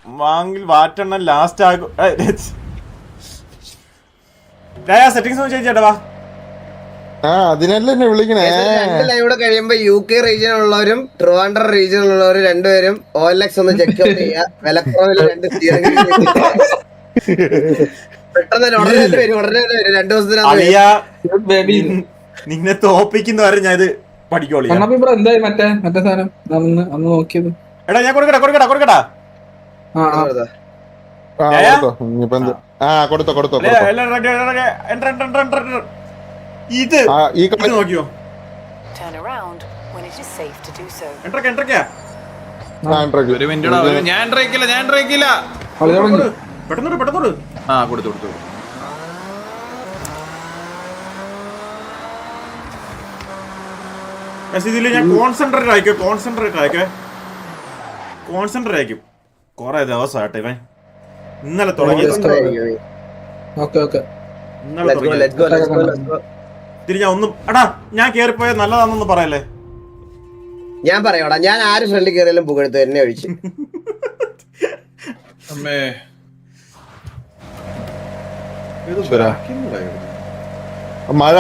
വാങ്ങിൽ വാറ്റെണ്ണം last ആകും. Settings ഒന്ന് ചേച്ചേട്ടാ വാ. അതിനല്ലേ എന്നെ വിളിക്കണേ. 2 ലൈവ് കഴിയുമ്പോ UK റീജിയനുള്ളവരും ട്രിവാൻഡ്രം റീജിയനുള്ളവരും രണ്ടുപേരും OLX ഒന്ന് ചെക്ക് ഔട്ട് ചെയ്യുക. വിലക്കുറവിൽ 2 സ്റ്റിയറിംഗ് പെട്ടെന്ന് ഉടനെ വരും 2 ദിവസത്തിനകത്ത്. നിന്നെ തോപ്പിക്കുന്നവരെ ഞാൻ ഇത് പഠിക്കോളി. എന്തായി മറ്റേ സാധനം അന്ന് നോക്കിയത്? എടാ ഞാൻ കൊടുക്കടാ കൊടുത്തോ. ഇത് നോക്കിയോ ഒരു മിനിറ്റ്, ഞാൻ ട്രൈക്കില്ല. പെട്ടെന്നോട് പെട്ടെന്നോട്. കൊടുത്തു. ഇതില് ഞാൻ കോൺസെൻട്രേറ്റ് ആയിരിക്കും. കൊറേ ദിവസമാട്ടെ ഇവൻ ഇന്നലെ തുടങ്ങി. ഞാൻ ഒന്നും എടാ ഞാൻ കേറിപ്പോയ നല്ലതാണെന്ന് പറയല്ലേ. ഞാൻ പറയാടാ, ഞാൻ ആര് ഫ്രണ്ടിൽ കയറിയാലും പുകഴ്ത്തു എന്നെ ഒഴിച്ച്. മഴ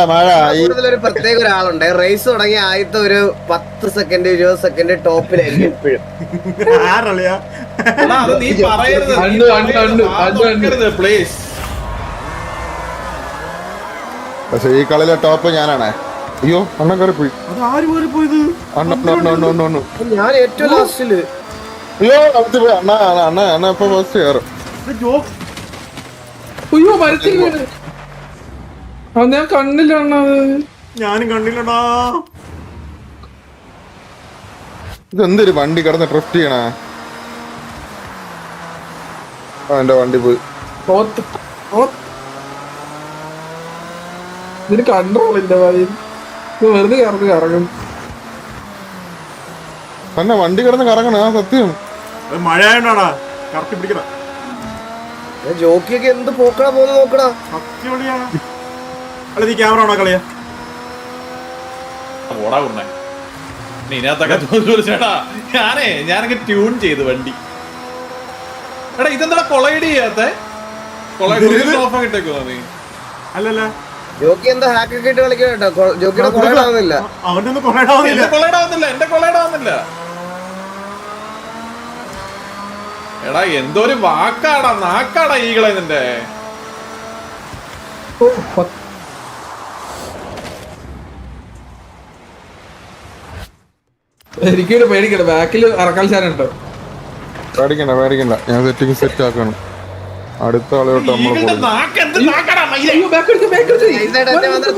കൂടുതലൊരു പ്രത്യേക ഒരാളുണ്ട്. റേസ് തുടങ്ങി ആദ്യത്തെ ഒരു 10 സെക്കൻഡ് 20 സെക്കൻഡ് ടോപ്പിലായിരിക്കും എപ്പോഴും. പക്ഷെ ഈ കളിയിലെ ടോപ്പ് ഞാനാണ്. അയ്യോ അണ്ണൻ കയറി പോയി. ഞാൻ ഏറ്റവും ലാസ്റ്റില്. അയ്യോ അടുത്ത് പോയി. അണ്ണ ഇപ്പൊ ഫസ്റ്റ് കയറും. അയ്യോ മരത്തിൽ ഞാൻ കണ്ടില്ല. ഞാനും കണ്ടില്ലടാ. ഇതെന്തൊരു വണ്ടി കിടന്ന് ഡ്രിഫ്റ്റ് ചെയ്യണ. എന്റെ വണ്ടി പോയി. ഇതിന് കൺട്രോളില്ല. വെറുതെ കറങ്ങും. തന്നെ വണ്ടി കിടന്ന് കറങ്ങണ സത്യം. മഴയായോണ്ടാടാ കറക്റ്റ് പിടിക്കണ. ജോക്കിയൊക്കെ എന്ത് പോക്കടാ പോകുന്ന നോക്കടാ. നീ ക്യാമറ ആണോ കളിയാ? ഓടാ കൊണ്ടേ ഇതിനകത്തൊക്കെ ചേട്ടാ. ഞാനൊക്കെ ട്യൂൺ ചെയ്ത് വണ്ടി. എടാ ഇതെന്താ കൊളൈഡ് ചെയ്യാത്ത നീ? അല്ലല്ല ജോക്കി എന്താ ഹാക്കൊക്കെ ഇട്ട് കളിക്കാൻ കേട്ടോ. ജോക്കിയുടെ കൊളൈഡാവുന്നില്ല. അവനൊന്നും കൊളൈഡാവുന്നില്ല. എന്റെ കൊളൈഡാവുന്നില്ല. എടാ എന്തോ ഒരു വാക്കാടാ നാക്കാടാ ഈകളെ നിന്റെ. എനിക്കൊരു പേടിക്കണ്ട. ബാക്കിൽ ഇറക്കാൻ ചാനുണ്ടോ? പേടിക്കണ്ട. ഞാൻ സെറ്റ് ആക്കണം. അടുത്ത ആളോട്ട്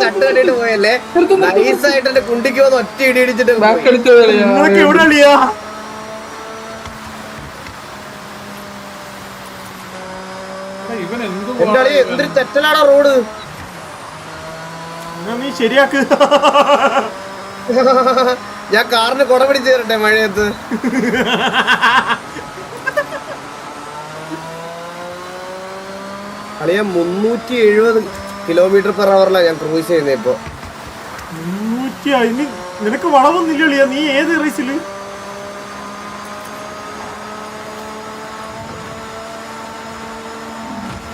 തട്ട് കണ്ടിട്ട് പോയല്ലേ. നൈസായിട്ട് എന്റെ കുണ്ടിക്ക് വന്ന് ഒറ്റ ഇടി ഇടിച്ചിട്ട് എന്തൊരു തെറ്റലാണോ റോഡ്. നീ ശരിയാക്ക്. ഞാൻ കാറിന് കുട പിടിച്ച് തരട്ടെ മഴയത്ത്. അളിയ 370 km/h ഞാൻ ക്രൂസ് ചെയ്യുന്നത് ഇപ്പൊ. നിനക്ക് വളവൊന്നുമില്ല. നീ ഏത് റേസില്?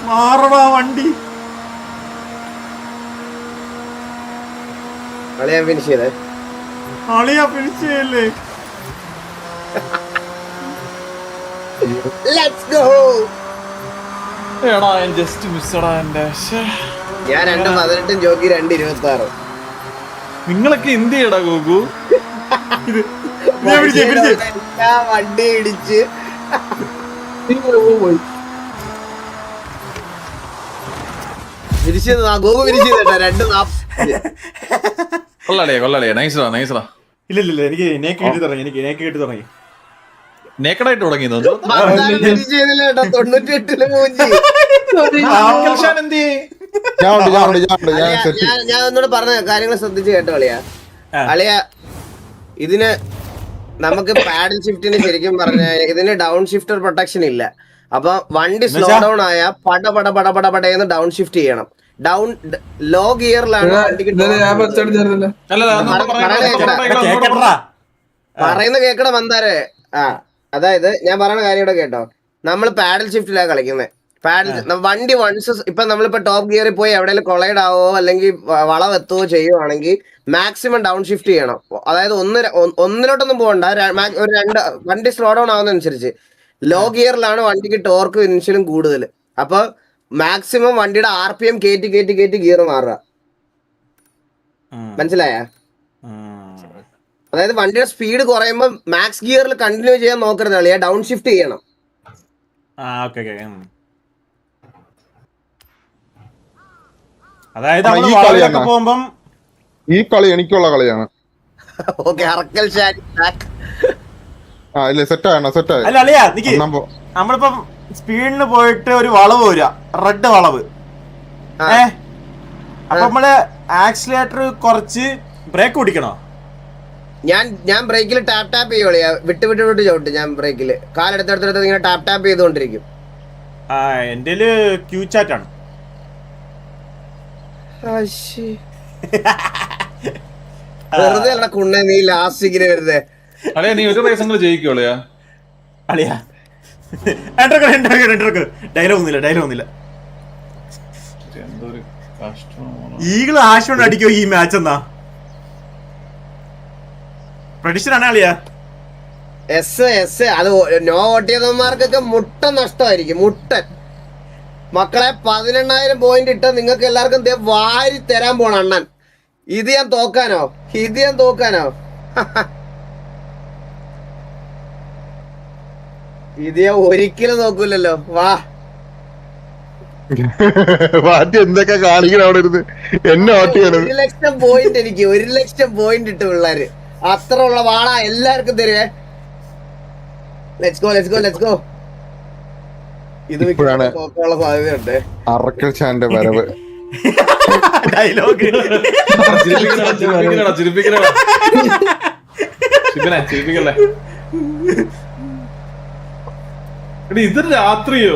മാറടാ വണ്ടി. അളിയാ ഫിനിഷ് ചെയ്തേ. അളിയാ ഫിനിഷ് ചെയ്യല്ലേ. Let's go. എടാ ജസ്റ്റ് മിസ്സടാ എന്റെ. ഞാൻ 2:18 ജോക്കി 2:26. നിങ്ങളൊക്കെ എന്ത് ചെയ്യടാ ഗോകു? വണ്ടി ഇടിച്ച് ഗോകു ഫിനിഷ് ചെയ്തേട്ടാ 2:40. കൊള്ളാളിയാ നൈസറാ. ഇല്ല എനിക്ക് നേക്ക് കേട്ടി തുടങ്ങി. നേക്കഡായിട്ട് തുടങ്ങി. 98 മൂഞ്ചി. ഞാൻ ഒന്നുകൂടെ പറഞ്ഞ കാര്യങ്ങൾ ശ്രദ്ധിച്ച് കേട്ടോ അളിയ. ഇതിന് നമുക്ക് പാഡിൽ ഷിഫ്റ്റിന് ശരിക്കും പറഞ്ഞ ഇതിന് ഡൗൺ ഷിഫ്റ്റർ പ്രൊട്ടക്ഷൻ ഇല്ല. അപ്പൊ വണ്ടി സ്ലോ ഡൗൺ ആയ പടപടന്ന് ഡൗൺ ഷിഫ്റ്റ് ചെയ്യണം. ഡൗൺ ലോ ഗിയറിലാണ് പറയുന്ന കേക്കട വന്നാരേ. അതായത് ഞാൻ പറയുന്ന കാര്യം കൂടെ കേട്ടോ. നമ്മൾ പാഡൽ ഷിഫ്റ്റിലാണ് കളിക്കുന്നത്. വണ്ടി വൺസ് ഇപ്പൊ നമ്മളിപ്പോ ടോപ്പ് ഗിയറിൽ പോയി എവിടെയെങ്കിലും കൊളൈഡ് ആവോ അല്ലെങ്കിൽ വളവെത്തുകയോ ചെയ്യുവാണെങ്കിൽ മാക്സിമം ഡൗൺ ഷിഫ്റ്റ് ചെയ്യണം. അതായത് ഒന്നിലോട്ടൊന്നും പോകണ്ട. ഒരു വണ്ടി സ്ലോ ഡൗൺ ആവുന്നതനുസരിച്ച് ലോ ഗിയറിലാണ് വണ്ടിക്ക് ടോർക്ക് ഇൻഷ്യലും കൂടുതൽ. അപ്പൊ മാക്സിമം വണ്ടിയുടെ RPM കയറ്റി ഗിയർ മാറുക. മനസ്സിലായ? അതായത് വണ്ടിയുടെ സ്പീഡ് കുറയുമ്പോൾ മാക്സ് ഗിയറിൽ കണ്ടിന്യൂ ചെയ്യാൻ നോക്കരുത് കളിയാ, ഡൗൺ ഷിഫ്റ്റ് ചെയ്യണം. അതായത് ഈ കളി എനിക്കുള്ള കളിയാണ്. അല്ല അളിയാ നമ്മളിപ്പം സ്പീഡിന് പോയിട്ട് ഒരു വളവ് വരിക, റെഡ് വളവ്. അപ്പൊ നമ്മള് ആക്സിലേറ്റർ കുറച്ച് ബ്രേക്ക് പിടിക്കണോ? ഞാൻ ബ്രേക്കിൽ ടാപ്പ് ചെയ്യുവളിയാ, വിട്ട് ചവിട്ട്. ഞാൻ ബ്രേക്കിൽ കാലെടുത്തെടുത്തെടുത്ത് ഇങ്ങനെ ടാപ്പ് ചെയ്തുകൊണ്ടിരിക്കും. എന്റെ ക്യൂ ചാറ്റ് ആണ്. വെറുതെ അല്ല കുണ്ണ നീ ലാസ്റ്റിങ്ങിന് വെറുതെ അളിയാ നീ ഒരു റേസ് ജയിക്കോളിയാ. അളിയാ ഡയലോഗ് ഒന്നുമില്ല. എന്തൊരു കഷ്ടമാണ്. ഈഗിൾ ആശോണ്ട് അടിക്കോ ഈ മാച്ച് എന്നാ പ്രഡിഷൻ ആണ് അളിയാ. അത് നോ വോട്ട് ചെയ്തവന്മാർക്കൊക്കെ മുട്ട നഷ്ടമായിരിക്കും. മുട്ടൻ മക്കളെ 18,000 പോയിന്റ് ഇട്ട നിങ്ങൾക്ക് എല്ലാവർക്കും വാരി തരാൻ പോണ അണ്ണൻ. ഇത് ഞാൻ തോക്കാനോ? ഇത് ഞാൻ ഒരിക്കലും നോക്കൂലല്ലോ. വാ എന്തൊക്കെ കാണിക്കണം അവിടെ ഇരുന്ന് എന്നെ 1 ലക്ഷം പോയിന്റ് എനിക്ക് 1 ലക്ഷം പോയിന്റ് ഇട്ട് പിള്ളേര്. അത്ര ഉള്ള വാള എല്ലാവർക്കും തരുവേ. Let's go. ഇത് നോക്കാനുള്ള സാധ്യതയുണ്ട്. അറക്കൽ ചാന്റെ വരവ് ഡയലോഗ് ഇത് രാത്രിയോ?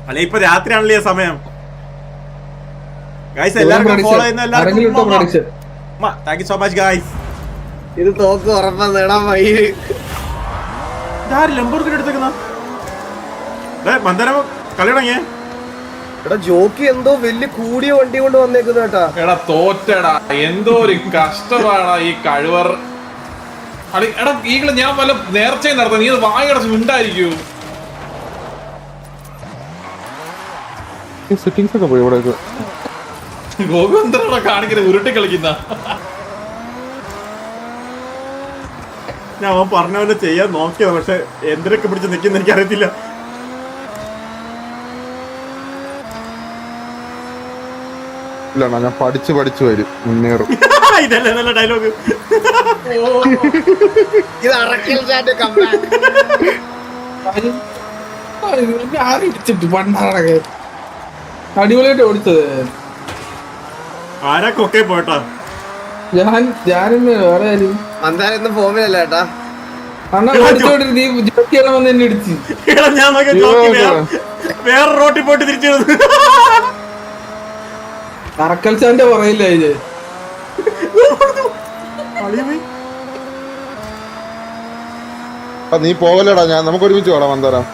അല്ലെ ഇപ്പൊ രാത്രിയാണല്ലേ സമയം. ഗൈസ് എല്ലാവർക്കും ഫോളോ ചെയ്യുന്ന എല്ലാവർക്കും thank you so much guys. ഇത് തോക്ക് ഉറപ്പാ നേടാൻ വൈകി. ലംബോർഗിനി എടുത്തേക്കുന്ന മന്ദരം കളി തുടങ്ങിയേ. എടാ ജോക്കി എന്തോ വലിയ കൂടിയ വണ്ടി കൊണ്ട് വന്നേക്കുന്ന കേട്ടാ. എടാ തോറ്റടാ, എന്തോ ഒരു കഷ്ടമാടാ ഈ കഴിവർ. എടാ ഈകള് ഞാൻ വല്ല നേർച്ചയും നടത്താം, നീ വായടച്ച് മിണ്ടായിരിക്കൂ. സെറ്റിംഗ്സ് ഒക്കെ പോയി ഇവിടെ ഗോപി എന്താ കാണിക്കുന്നത്? ഉരുട്ടി കളിക്കുന്ന ഞാൻ പറഞ്ഞ പോലെ ചെയ്യാൻ നോക്കിയത്, പക്ഷെ എന്തിനൊക്കെ പിടിച്ച് നിൽക്കുന്ന എനിക്ക് അറിയത്തില്ല. ഇല്ല ഞാൻ പഠിച്ചു വരും, മുന്നേറും. ഇതല്ലേ നല്ല ഡയലോഗ്. ഇത് അറക്കൽ ചാറ്റ് കമ്പാക്ക്. അടിപൊളിയായിട്ട് ഓടിച്ചത്. ആരാ കൊക്കെ പോട്ടാ? ഞാനിന്ന് വേറെ ആരും മന്ദാരം ഫോമിലല്ല കേട്ടാ. അണ്ണാ ഓടിച്ചോടി നീ ജോക്കിയാണ് വന്ന് എന്നെ ഇടിച്ച്. ഞാൻ വേറെ റോട്ടിൽ പോയിട്ട് തിരിച്ചു. അറക്കൽ ചാന്റെ പറയില്ല ഇത്. നീ പോവല്ലടാ, നമുക്ക് ഒരുമിച്ച് വേണം മന്ദാരം.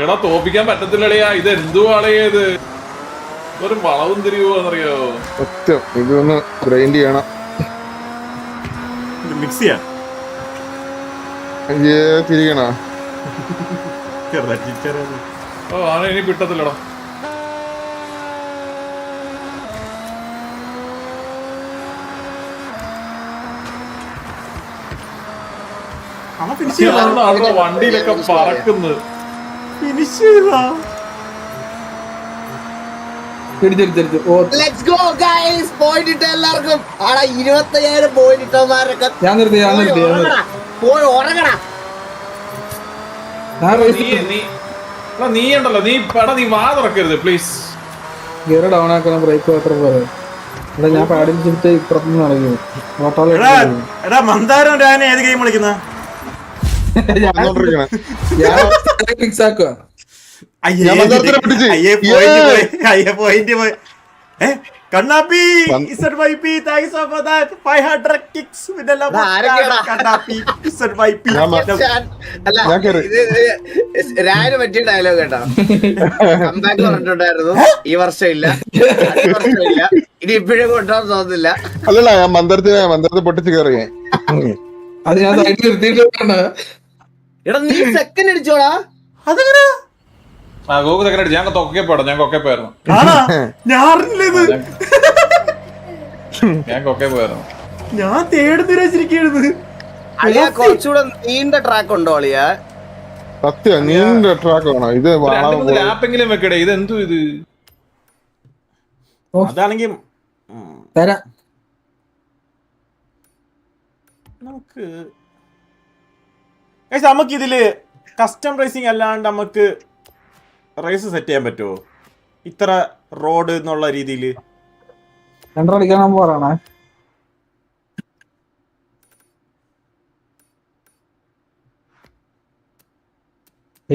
എടാ തോപ്പിക്കാൻ പറ്റത്തില്ലളിയാ. ഇത് എന്തുവാളയത്? ഒരു വളവും തിരിയുവോന്നറിയോ? സത്യം ഇതൊന്ന് ഗ്രൈൻഡ് ചെയ്യണം, മിക്സ് ചെയ്യാം. തിരികണ. ഓ ആണ് ഇനി കിട്ടത്തില്ലടാ. വണ്ടിയിലൊക്കെ പറക്കുന്നത് Let's go guys. പോയിന്റ് ഇട്ട എല്ലാവർക്കും 25,000 പോയിന്റ് ഇട്ടവന്മാരൊക്കെ ഞാൻ നിർത്തി പോയി ഉറങ്ങടാ. നീ ഉണ്ടല്ലോ, നീ വാ തുറക്കരുത് പ്ലീസ്. ഗിയർ ഡൗൺ ആക്കണം, ബ്രേക്ക് മാത്രം പോലെ. ഞാൻ പാടിച്ചിട്ട് ഇപ്പുറത്തുനിന്ന് നടക്കുന്നു. മന്ദാരം ഏത് ഗെയിം കളിക്കുന്ന? ഫിക്സ് ആക്കുക. കണ്ണാപ്പി ZYP, thanks for that 500 kicks with the love of ആരൊക്കെയാടാ? Kannappi ZYP. അല്ല ഞാൻ കേറി. ഇത് രാവിലെ പറ്റിയ ഡയലോഗ് കേട്ടോ. കമ്പാക്ക് പറഞ്ഞിട്ടുണ്ടായിരുന്നു, ഈ വർഷം ഇല്ല, അടുത്ത വർഷം ഇല്ല, ഇനി ഇപ്പോഴും കൊണ്ടുപോകാൻ തോന്നുന്നില്ല. അല്ലല്ല ഞാൻ മന്ദരത്തെ പൊട്ടിച്ച് കയറി അത് ഞാൻ സൈഡിൽ നിർത്തിയിട്ടാണ്. എടാ നീ സെക്കൻഡ് അടിച്ചോടാ. അതെങ്ങനെ ആ ഗോകു സെക്കൻഡ് ഞാൻ കൊക്കപ്പോടാ, ഞാൻ കൊക്കപ്പോയിരുന്നു, ആണാ? ഞാൻ അറിഞ്ഞില്ല ഇത്. ഞാൻ കൊക്കപ്പോയിരുന്നു. ഞാൻ തേടുന്നിരിക്കുന്നത്. അളിയ കുറച്ചുകൂടെ നീണ്ട ട്രാക്ക് ഉണ്ടോ അളിയ? സത്യം നീണ്ട ട്രാക്ക് വേണം ഇത്. ലാപ്പെങ്കിലും വെക്കടേ, ഇത് എന്തു ഇത്? അതാണെങ്കിൽ തരാം. നമുക്ക് ഇതില് കസ്റ്റം റേസിംഗ് അല്ലാണ്ട് നമുക്ക് റേസ് സെറ്റ് ചെയ്യാൻ പറ്റുമോ? ഇത്ര റോഡ് എന്നുള്ള രീതിയിൽ രണ്ടടിക്കാൻ പറയണേ.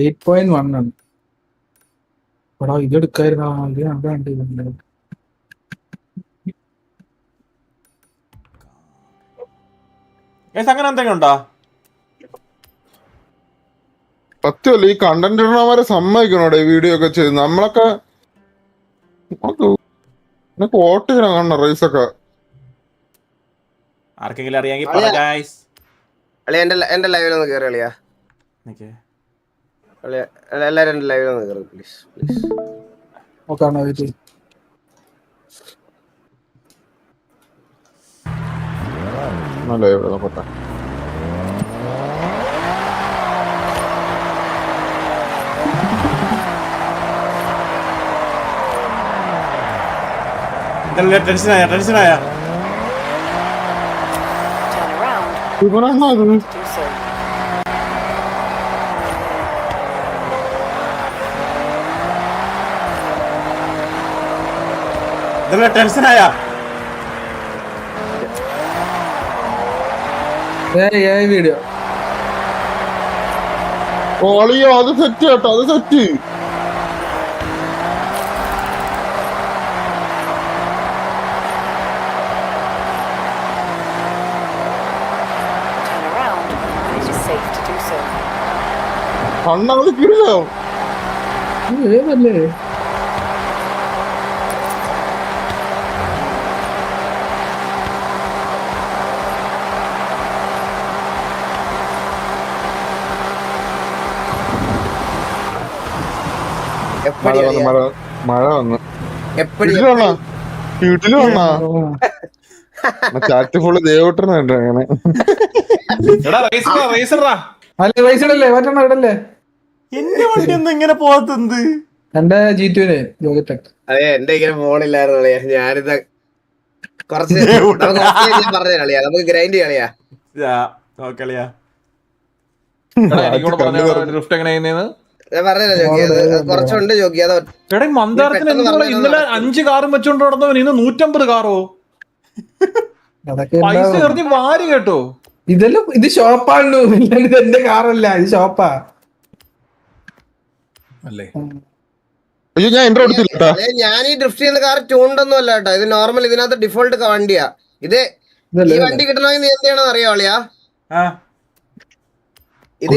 8.1 ആണ്. എടാ ഇതെടുക്കായിരുന്നോ? ഇത് കണ്ടില്ല. അങ്ങനെ എന്തെങ്കിലും ഉണ്ടോ? സത്യമല്ല ഈ കണ്ടന്റ് ഇടണവരെ സമ്മതിക്കണോടെ വീഡിയോ ഒക്കെ ചെയ്ത്. നമ്മളൊക്കെ വോട്ട് ചെയ്യണം കാണണം റേസൊക്കെ. ആർക്കെങ്കിലും അറിയാമെങ്കിൽ പറ ഗൈസ്. അളിയ എന്റെ ലൈവിലൊന്ന് കേറി അളിയ. എല്ലാരും എന്റെ ലൈവിലൊന്ന് കേറി പ്ലീസ് പ്ലീസ്. നോക്കാണോ വെയിറ്റ്. നല്ല ഇവിടെ നോക്കട്ടെ. ടെൻഷനായ ഇവനാണോ അത്? ടെൻഷനായ വീഡിയോ ഓളിയോ അത് സെറ്റ് കേട്ടോ, അത് സെറ്റ്. കണ്ണത് കിടിലോ. ഏതല്ലേ മഴ വന്നു എപ്പടി വീട്ടില് വന്നാ ചാറ്റ് ഫുള്ള് ദേവട്ടനുണ്ട് അങ്ങനെ. അല്ലേ വയസ്സിടല്ലേ മറ്റൊന്നും ഇടല്ലേ. എന്റെ വണ്ടി ഒന്നും ഇങ്ങനെ പോകത്തെന്ത്? എന്റെ G2 യോഗത്തെക്. അതെ എന്റെ ഇങ്ങനെ ഫോണില്ലായിരുന്നു അളിയ. ഞാനിത് കുറച്ച് പറഞ്ഞു കളിയാ, നമുക്ക് ഗ്രൈൻഡ് കളിയാ. നോക്കളിയാ ഞാൻ പറഞ്ഞല്ലോ ജോക്കി, അത് കുറച്ചുണ്ട് ജോക്കി. അത് ഇന്നലെ 5 കാറും വെച്ചോണ്ട് നടന്നവൻ ഇന്ന് 150 കാറോ? പൈസ എറിഞ്ഞ് വാരി കേട്ടോ. ഇതെല്ലാം ഇത് ഷോപ്പാണല്ലോ, ഇത് എന്റെ കാറല്ല, ഇത് ഷോപ്പാ അല്ലേ. അയ്യോ ഞാൻ എൻട്രോ എടുത്തില്ല. ഞാൻ ഈ ഡ്രിഫ്റ്റ് ചെയ്യുന്ന കാർ ട്യൂണ്ടൊന്നും അല്ല കേട്ടോ, ഇത് നോർമൽ ഇതിനകത്ത് ഡിഫോൾട്ട് വണ്ടിയാ. ഇത് ഈ വണ്ടി കിട്ടണമെങ്കിൽ നീ എന്ത് ചെയ്യണമെന്ന് അറിയാവളിയാ? ഇത്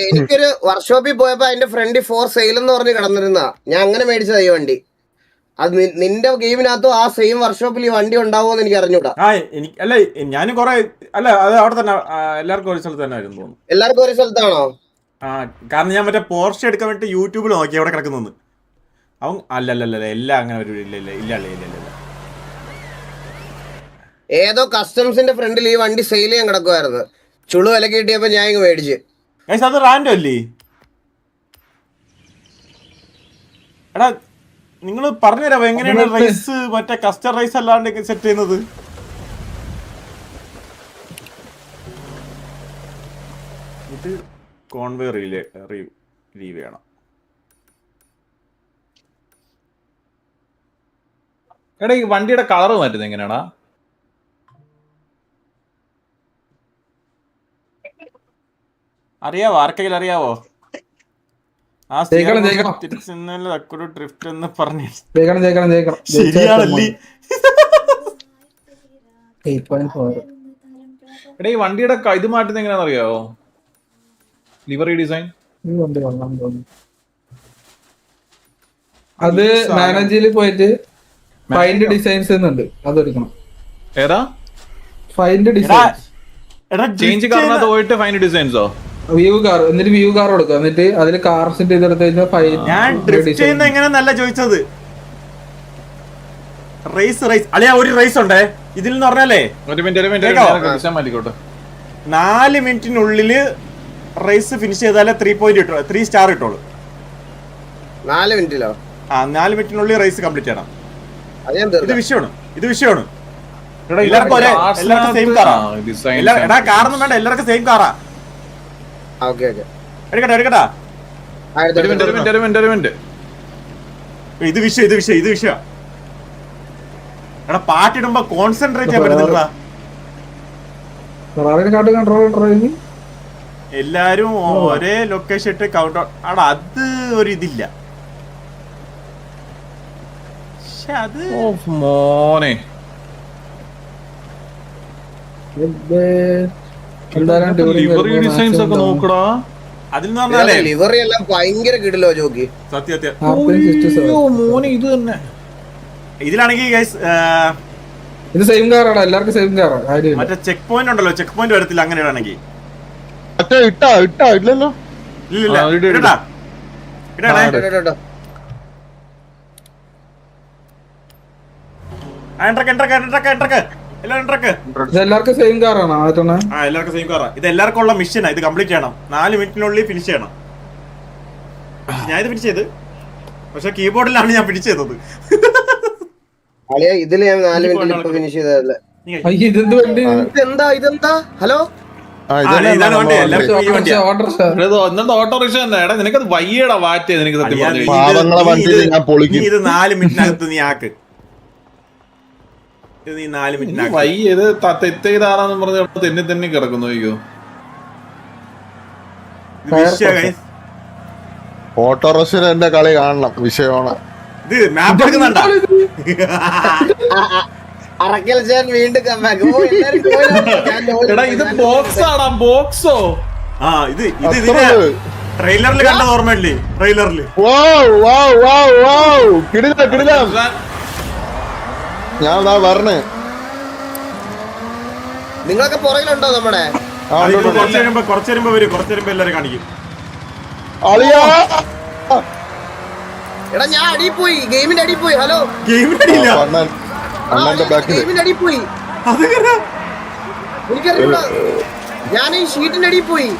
എനിക്കൊരു വർക്ക്ഷോപ്പിൽ പോയപ്പോ അതിന്റെ ഫ്രണ്ട് ഫോർ സെയിൽ എന്ന് പറഞ്ഞ് കിടന്നിരുന്ന, ഞാൻ അങ്ങനെ മേടിച്ചതാ ഈ വണ്ടി. അത് നിന്റെ ഗെയിമിനകത്തും ആ സെയിം വർക്ക്ഷോപ്പിൽ ഈ വണ്ടി ഉണ്ടാവുമെന്ന് എനിക്ക് അറിഞ്ഞൂടാ. അല്ല ഞാനും കൊറേ അല്ല അത് അവിടെ തന്നെ എല്ലാവർക്കും ഒരു സ്ഥലത്ത് തന്നെ ആയിരുന്നു തോന്നുന്നു. എല്ലാവർക്കും ഒരു സ്ഥലത്താണോ? കാരണം ഞാൻ മറ്റേ പോർഷെ എടുക്കാൻ വേണ്ടി യൂട്യൂബിൽ നോക്കി അവിടെ കിടക്കുന്നു. അവൻ അല്ലല്ലല്ല എല്ലാം അങ്ങനെ ഒരു ഇല്ല. ഏതോ കസ്റ്റംസിന്റെ ഫ്രണ്ടിൽ ഈ വണ്ടി സെയിൽ ചെയ്യാൻ കിടക്കുമായിരുന്നു. ചുളു വിലക്ക് കിട്ടിയപ്പോ ഞാൻ ഇങ്ങ് മേടിച്ച്. അത് റാൻഡോ അല്ലേ? എടാ നിങ്ങൾ പറഞ്ഞുതരാമോ എങ്ങനെയാണ് റൈസ് മറ്റേ കസ്റ്റർ റൈസ് അല്ലാണ്ട് സെറ്റ് ചെയ്യുന്നത്? ഇത് കോൺവേ ലീവ് ചെയ്യണം. എടാ ഈ വണ്ടിയുടെ കളർ മാറ്റുന്നത് എങ്ങനെയാടാ? അറിയാവോ? ആർക്കെങ്കിലും അറിയാവോ? ആ ജയിക്കണം, ജയിക്കണം. തിരിച്ചു ഡ്രിഫ്റ്റ് എന്ന് പറഞ്ഞു. ജയിക്കണം. ശരിയാണല്ലേ? 8.4. എടാ ഈ വണ്ടിയുടെ ഇത് മാറ്റുന്നത് എങ്ങനെയാണെന്ന് അറിയാവോ? ലിവറി ഡിസൈൻ ഈ വണ്ടി കൊള്ളാൻ തോന്നുന്നു. അത് മാനേജിൽ പോയിട്ട് ഫൈൻഡ് ഡിസൈൻസ് എന്നുണ്ട്, അതെടുക്കണം. ഏതാ ഫൈൻഡ് ഡിസൈൻസ് ചേഞ്ച് കാറിനകത്ത് പോയിട്ട് ഫൈൻ ഡിസൈൻസോ? വ്യൂ കാർ, എന്നിട്ട് വ്യൂ കാർ കൊടുക്കുക, എന്നിട്ട് അതിൽ കാർസിന്റെ ഇതെടുത്ത് കഴിഞ്ഞാൽ ഞാൻ ഡ്രിഫ്റ്റ് ചെയ്യുന്ന എങ്ങനെയെന്നല്ല ചോദിച്ചത്. റേസ് അളിയാ, ഒരു റേസ് ഉണ്ടേ ഇതിൽ എന്ന് പറഞ്ഞാലേ ഒരു മിനിറ്റ് മാറ്റിക്കോട്ടെ. 4 മിനിറ്റിനുള്ളില് റേസ് ഫിനിഷ് ചെയ്താലേ 3 സ്റ്റാർ കിട്ടുള്ളൂ. 4 മിനിറ്റിലോ? ആ 4 മിനിറ്റിനുള്ളിൽ റേസ് കംപ്ലീറ്റ് ചെയ്യണം. ഇത് വിഷയമാണ്. എല്ലാവർക്കും സെയിം കാറാ. എടാ കാറൊന്നും വേണ്ട, എല്ലാവർക്കും സെയിം കാറാ. എടുക്കട്ടാ. ഒരു മിനിറ്റ്. ഇത് വിഷയം. എടാ പാട്ടിടുമ്പോ കോൺസെൻട്രേറ്റ് ചെയ്യാൻ പറ്റുന്നില്ല. എല്ലാരും ഒരേ ലൊക്കേഷൻ ഇട്ട് കൗണ്ട് ആടാ, അത് ഒരു ഇതില്ല. അത് മോനെ ലിവറി ഡിസൈൻസ് ഒക്കെ നോക്കടാ. അതിൽ പറഞ്ഞാലേ ലിവറി എല്ലാം ഭയങ്കര കിടിലോ ജോക്കി. സത്യം മോനെ ഇത് തന്നെ. ഇതിലാണെങ്കിൽ ഇത് സെയിം കാറാണ്, എല്ലാവർക്കും സെയിം കാറാ. മറ്റേ ചെക്ക് പോയിന്റ് ഉണ്ടല്ലോ, ചെക്ക് പോയിന്റ് വരത്തില്ല അങ്ങനെയാണെങ്കിൽ. ഇല്ലല്ലോ. എല്ലാവർക്കും സെയിം കാറാണ്. എല്ലാവർക്കും സെയിം കാറാ. ഇത് എല്ലാവർക്കും ഉള്ള മിഷനാ. ഇത് കംപ്ലീറ്റ് ചെയ്യണം. 4 മിനിറ്റിനുള്ളിൽ ഫിനിഷ് ചെയ്യണം. ഞാൻ ഇത് ഫിനിഷ് ചെയ്ത്, പക്ഷെ കീബോർഡിലാണ് ഞാൻ ഫിനിഷ് ചെയ്തത്. ഇതില് ഞാൻ 4 മിനിറ്റിൽ ഫിനിഷ് ചെയ്തതല്ലേ. ഇതെന്താ? ഹലോ, ഓട്ടോറിക്ഷ തന്നെ. എടാ നിനക്കത് വയ്യടാ വാറ്റ്. നിനക്ക് സത്യം ഇത് 4 മിനിറ്റിനകത്ത് നീ ആക്ക്. ഇത് നീ 4 മിനിറ്റിനകത്ത് വയ്യത് തെറ്റെയ്താണെന്ന് പറഞ്ഞ് തെന്നി കിടക്കുന്നു. അയ്യോ ഓട്ടോറിക്ഷ എന്റെ കളി കാണണം, വിഷയമാണ്. ഇത് മാപ്പ് എടുക്കുന്നുണ്ടാ? അറക്കൽ ഞാൻ വീണ്ടും കമ്പാക്ക്. എടാ ഇത് ബോക്സ് ആടാ, ബോക്സോ? ആ ഇത് ട്രെയിലറിൽ കണ്ടത് ഓർമ്മയില്ലേ? ട്രെയിലറില് ഞാൻ പറഞ്ഞേ. നിങ്ങളൊക്കെ പുറകിലുണ്ടോ? നമ്മുടെ കുറച്ച് വരുമ്പോ എല്ലാരും കാണിക്കും. എടാ ഞാൻ അടിയിൽ പോയി, ഗെയിമിന്റെ അടിയിൽ പോയി. ഹലോ, ഗെയിമിന്റെ ഗെയിമിന്റെ അടിയിൽ പോയി. എനിക്കറിയില്ല, ഞാൻ ഈ ഷീറ്റിന്റെ അടിയിൽ പോയി.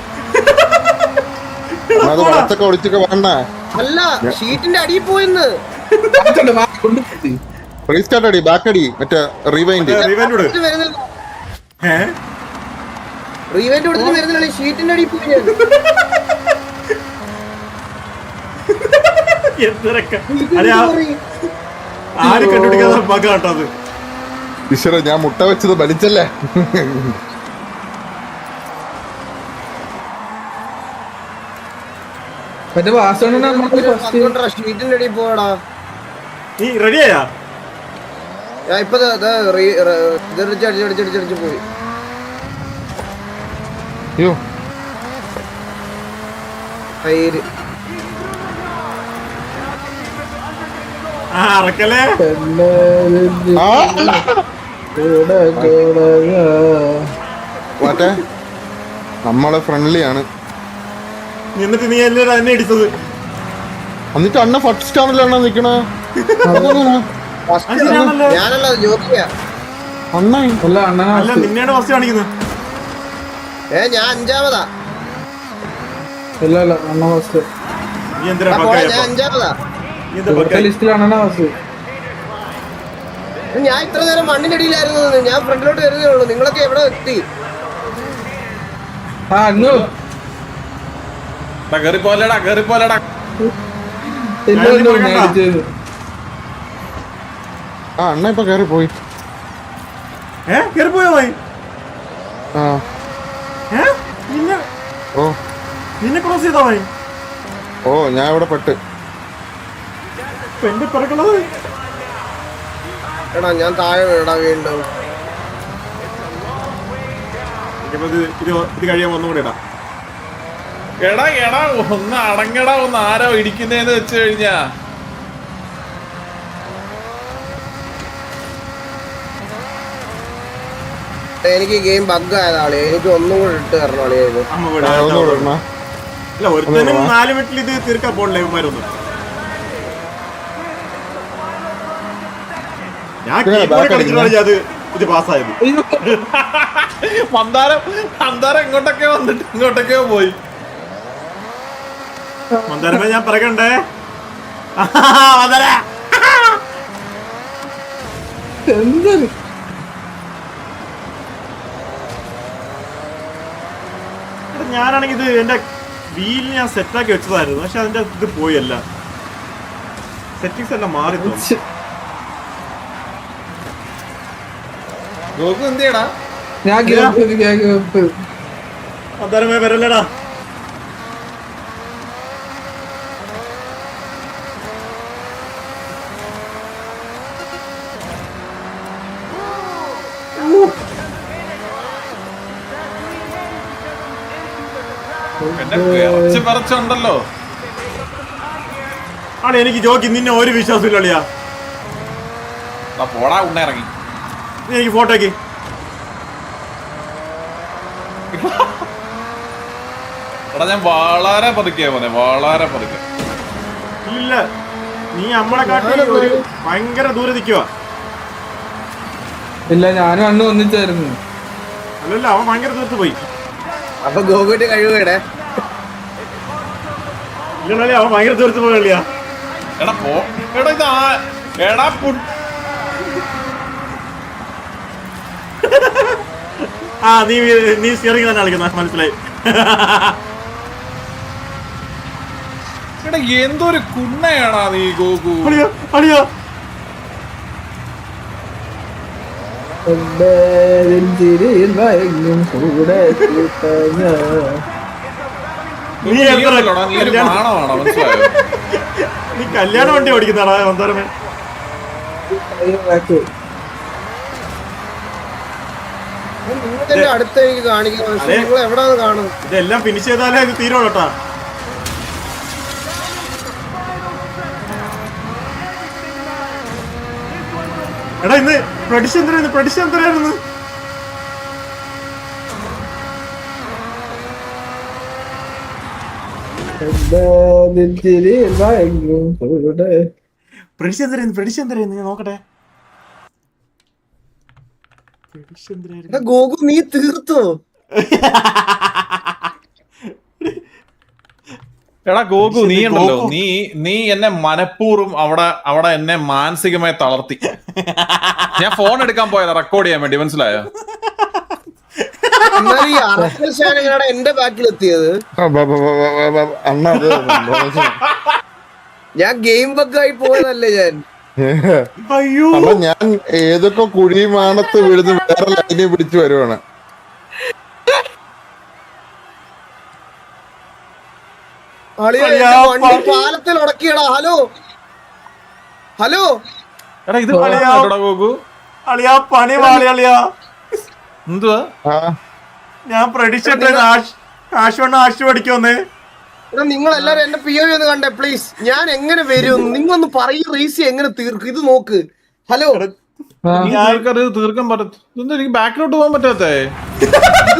അല്ല, ഷീറ്റിന്റെ അടിയിൽ പോയിന്ന്. റീവൈൻഡ് കൊടുത്തിട്ട് വരുന്നില്ല, ഷീറ്റിന്റെ അടിയിൽ പോയി ഞാൻ. ആരും കണ്ടുപിടിക്കാതെ ബഗാട്ടോ അത്. ഈശ്വര, ഞാൻ മുട്ട വെച്ചത് വലിച്ചല്ലേ. ഷീറ്റിന്റെ അടിയിൽ പോടാ. നീ റെഡിയായാ? ഞാൻ ഇപ്പൊ അടിച്ചടിച്ചടിച്ചടിച്ച് പോയി. അയ്യോ, മറ്റേ നമ്മളെ ഫ്രണ്ട്ലിയാണ്. എന്നിട്ട് നീ എല്ലാരും തന്നെ അടിച്ചത്. എന്നിട്ട് അണ്ണ ഫസ്റ്റ് ആണല്ലോ അണ്ണ നിക്കണ. ഞാനല്ല ജോക്കിയാ. അണ്ണ നിന്നെയാണ് ഫസ്റ്റ് കാണിക്കുന്നത്. ഞാൻ 5-മതാ. ഇല്ല അണ്ണ ഫസ്റ്റ്. നീ എന്തിനാ ഞാൻ 5-മതാ. ഞാൻ ഇത്ര നേരം മണ്ണിനടിയിലായിരുന്നു. ഞാൻ ഫ്രണ്ടിലോട്ട് വരുന്നേ ഉള്ളൂ. നിങ്ങളൊക്കെ എവിടെ എത്തി? അണ്ണ ഇപ്പൊ കേറി പോയി. നിന്നെ ക്രോസ് ചെയ്താ പോയി. ഓ ഞാൻ ഇവിടെ പെട്ട്. എന്റെ പിറകുള്ളത് എടാ ഞാൻ താഴെ വീടാ വീണ്ടും. ഇത് കഴിയാൻ ഒന്നും കൂടെ ഇടാം. എടാ ഒന്ന് അടങ്ങടാ, ഒന്ന് ആരോ ഇടിക്കുന്നേന്ന് വെച്ച് കഴിഞ്ഞാ. എനിക്ക് ഗെയിം ബഗ് ആയതാളെ, എനിക്ക് ഒന്നും കൂടെ ഇട്ട് തരണം അളിയത്. അമ്മ വീട് ഒന്നുകൂടെ ഇടണോ? അല്ല ഒരുത്തനും 4 മിനിറ്റിൽ ഇത് തീർക്കാൻ പോണില്ല ഇവന്മാരൊന്നും. ഞാൻ കീബോർഡ് കളിച്ചിട്ടാണ് അത് ഇത് പാസ്സായത്. മന്ദാരം എങ്ങോട്ടൊക്കെയോ വന്നിട്ട് ഇങ്ങോട്ടൊക്കെയോ പോയി. മന്ദാരമേ ഞാൻ പറയണ്ടേ എന്ത് ഞാനാണെങ്കിൽ ഇത് എന്റെ വീൽ ഞാൻ സെറ്റാക്കി വെച്ചതായിരുന്നു, പക്ഷെ അതിന്റെ ഇത് പോയല്ല, സെറ്റിങ്സ് എല്ലാം മാറി. ഗോകു എന്തിയടാ? മന്ദാരമേ വരല്ലടാ. എന്റെ പറിച്ചുണ്ടല്ലോ. ആണ് എനിക്ക് ജോക്കി നിന്നെ ഒരു വിശ്വാസമില്ല അളിയാ. പോടാ ഉണ്ണ ഇറങ്ങി. നീ എനിക്ക് ഫോട്ടോക്ക് എടാ ഞാൻ വളരെ പതുക്കിയാ പോന്നെ, വളരെ പതുക്കെ. ഇല്ല, നീ നമ്മളെ കാട്ടി ഒരു ഭയങ്കര ദൂരെ നിൽക്കുക. ഇല്ല ഞാനും അണ്ണു ഒന്നിച്ചായിരുന്നു. അല്ലല്ല, അവൻ ഭയങ്കര ദൂരത്ത് പോയി. അപ്പൊ ഗോകുവിന്റെ കഴിവേടെ ഇല്ലല്ലേ, അവൻ ഭയങ്കര ദൂരത്ത് പോയി കളിയാ. എടാ ഇത് എടാ ആ നീ സ്റ്റിയറിംഗ് തന്നെ കളിക്കുന്ന മനസ്സിലായി. എടാ എന്തൊരു കുണ്ണയാണാ നീ ഗോകു. അളിയോ അളിയോ നീ കല്യാണ വണ്ടി ഓടിക്കുന്നതാടാ മന്ദാരമേ. നിങ്ങളുടെ അടുത്ത് എനിക്ക് കാണിക്കാൻ നിങ്ങൾ എവിടെ കാണും? ഇതെല്ലാം ഫിനിഷ് ചെയ്താലേ ഇത് തീരുള്ളൂ കേട്ടാ. എടാ ഇന്ന് പ്രഡിഷൻ എന്തരായിരുന്നു? പ്രഡിഷൻ എന്തരായിരുന്നു ഞാൻ നോക്കട്ടെ. ഗോകു നീ തീർത്തോ? എടാ ഗോകു നീ ഉണ്ടല്ലോ, നീ എന്നെ മനഃപൂർവ്വം അവിടെ എന്നെ മാനസികമായി തളർത്തി. ഞാൻ ഫോൺ എടുക്കാൻ പോയതാ റെക്കോർഡ് ചെയ്യാൻ വേണ്ടി, മനസ്സിലായോ? എന്റെ ബാക്കിൽ എത്തിയത് ഞാൻ ഗെയിം ബഗ്ഗായി പോയതല്ലേ ഞാൻ. അയ്യോ അപ്പൊ ഞാൻ ഏതൊക്കെ കുഴിമാനത്ത് വീഴുന്ന വേറെ ലൈനെ പിടിച്ചു വരുവാണ്. പാലത്തിൽ ഉടക്കിയടാ. ഹലോ എടാ ഇത് ഗോകു അളിയാ പണി വാളി അളിയാ. എന്തുവാ ഞാൻ പ്രഡിഷൻ ആശു പഠിക്കുമെന്ന്. നിങ്ങൾ എല്ലാരും എന്റെ POV ഒന്ന് കണ്ടേ പ്ലീസ്. ഞാൻ എങ്ങനെ വരും? നിങ്ങളൊന്ന് പറയൂ, റേസി എങ്ങനെ തീർക്കും ഇത് നോക്ക്. ഹലോ തീർക്കാൻ പറ്റും, എനിക്ക് ബാക്കിലോട്ട് പോകാൻ പറ്റാത്തേ.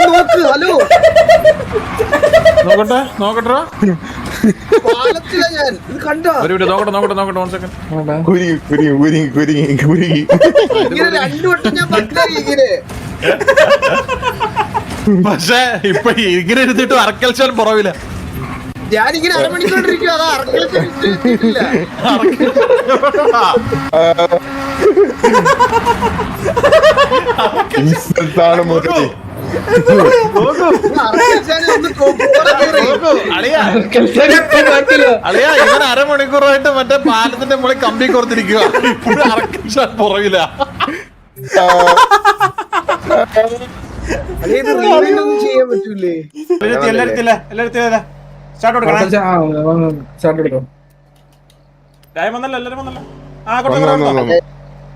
നോക്ക്. ഹലോ നോക്കട്ടെ പാലത്തില ഞാൻ ഇത് കണ്ടോ? നോക്കട്ടെ 1 സെക്കൻഡ്. ഇങ്ങനെ 2 വട്ടം ഞാൻ ബഗ്ഗായി ഇങ്ങനെ. പക്ഷേ ഇപ്പൊ ഇങ്ങനെ ഇരുന്നിട്ട് അറക്കൽച്ചാൽ പുറവില്ല. ഞാനിങ്ങനെ അരമണിക്കൊണ്ടിരിക്കും. അതാ അറക്കലില്ല. അളിയാ ഇവൻ അരമണിക്കൂറായിട്ട് മറ്റേ പാലത്തിന്റെ മുകളിൽ കമ്പി കുറത്തിരിക്കുക, ഇപ്പോഴും അറക്കൽച്ചാൽ പുറവില്ല. ചെയ്യാൻ പറ്റൂലേ? എല്ലാരും സ്റ്റാർട്ട് കൊടുക്കണം. സ്റ്റാർട്ട് എടുക്കാം. രായം വന്നല്ലോ, എല്ലാരും വന്നല്ലോ. ആ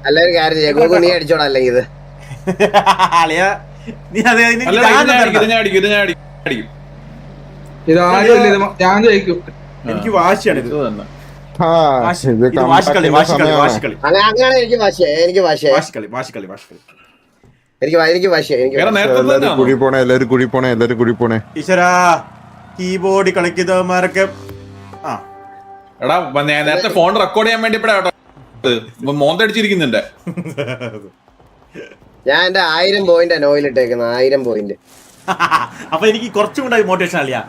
എല്ലാരും കാര്യം ചെയ്യാം. ഗോകു നീ അടിച്ചോടാ അല്ലെങ്കിൽ ഇത് അളിയാ നീ അതെ അല്ല, ഞാൻ അടിക്കും. ഇത് ആരുമില്ല, ഇത് ഞാൻ ജയിക്കും. എനിക്ക് വാശിയാണ് ഇത്. ഇത് തന്നെ. ഇത് വാശിക്കളി വാശിക്കളി വാശിക്കളി അങ്ങനെ എനിക്ക് ഭാഷയാ എനിക്ക് ഭാഷയാ വാശിക്കളി വാശിക്കളി വാശിക്കളി എനിക്ക് ഭാഷയാ എനിക്ക് വേറെ നേരത്തെ എല്ലാരും കുടി പോണേ ഈശ്വരാ കീബോർഡ് കളിക്കുന്നവന്മാരൊക്കെ ആ എടാ ഞാൻ നേരത്തെ ഫോൺ റെക്കോർഡ് ചെയ്യാൻ വേണ്ടി മോന്തടിച്ചിരിക്കുന്നുണ്ട്. ഞാൻ എന്റെ 1000 പോയിന്റ് നോയിലിട്ടേക്കുന്നത് 1000 പോയിന്റ്. അപ്പൊ എനിക്ക് കുറച്ചും കൂടെ മോട്ടിവേഷൻ അളിയാ.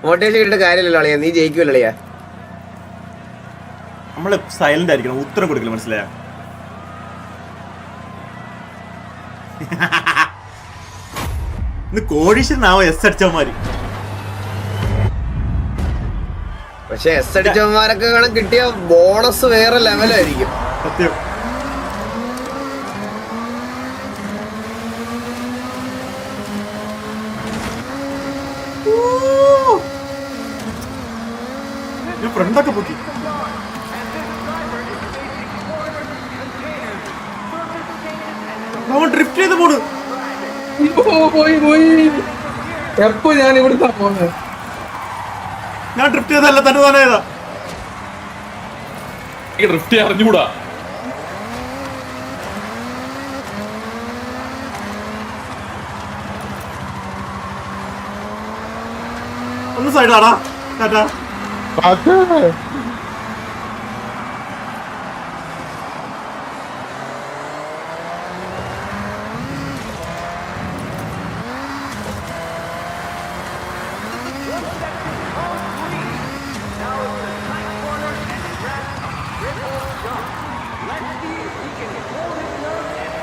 മോട്ടിവേഷൻ ഇട്ടിട്ട് കാര്യമില്ലല്ലോ അളിയാ, നീ ജയിക്കുമല്ലോ അളിയാ. നമ്മള് സൈലന്റ് ആയിരിക്കണം, ഉത്തരം കൊടുക്കില്ല, മനസ്സിലായ? ഇന്ന് കോടീശ്വരനാവോ എസ് അടിച്ചവന്മാര്. പക്ഷെ എസ് അടിച്ചവന്മാരൊക്കെ കാണാൻ കിട്ടിയ ബോണസ് വേറെ ലെവലായിരിക്കും. സത്യം. ഫ്രണ്ടൊക്കെ പൊക്കി. ഡ്രിഫ്റ്റ് ചെയ്ത് പോണ്. പോയി എപ്പോ ഞാൻ ഇവിടുത്തെ പോന്നെ. ഞാൻ ഡ്രിഫ്റ്റ് ചെയ്തല്ല, തന്നെ താനേതാ ഡ്രിഫ്റ്റ് അറിഞ്ഞൂടാ. ഒന്ന് സൈഡാടാ ടാറ്റാ.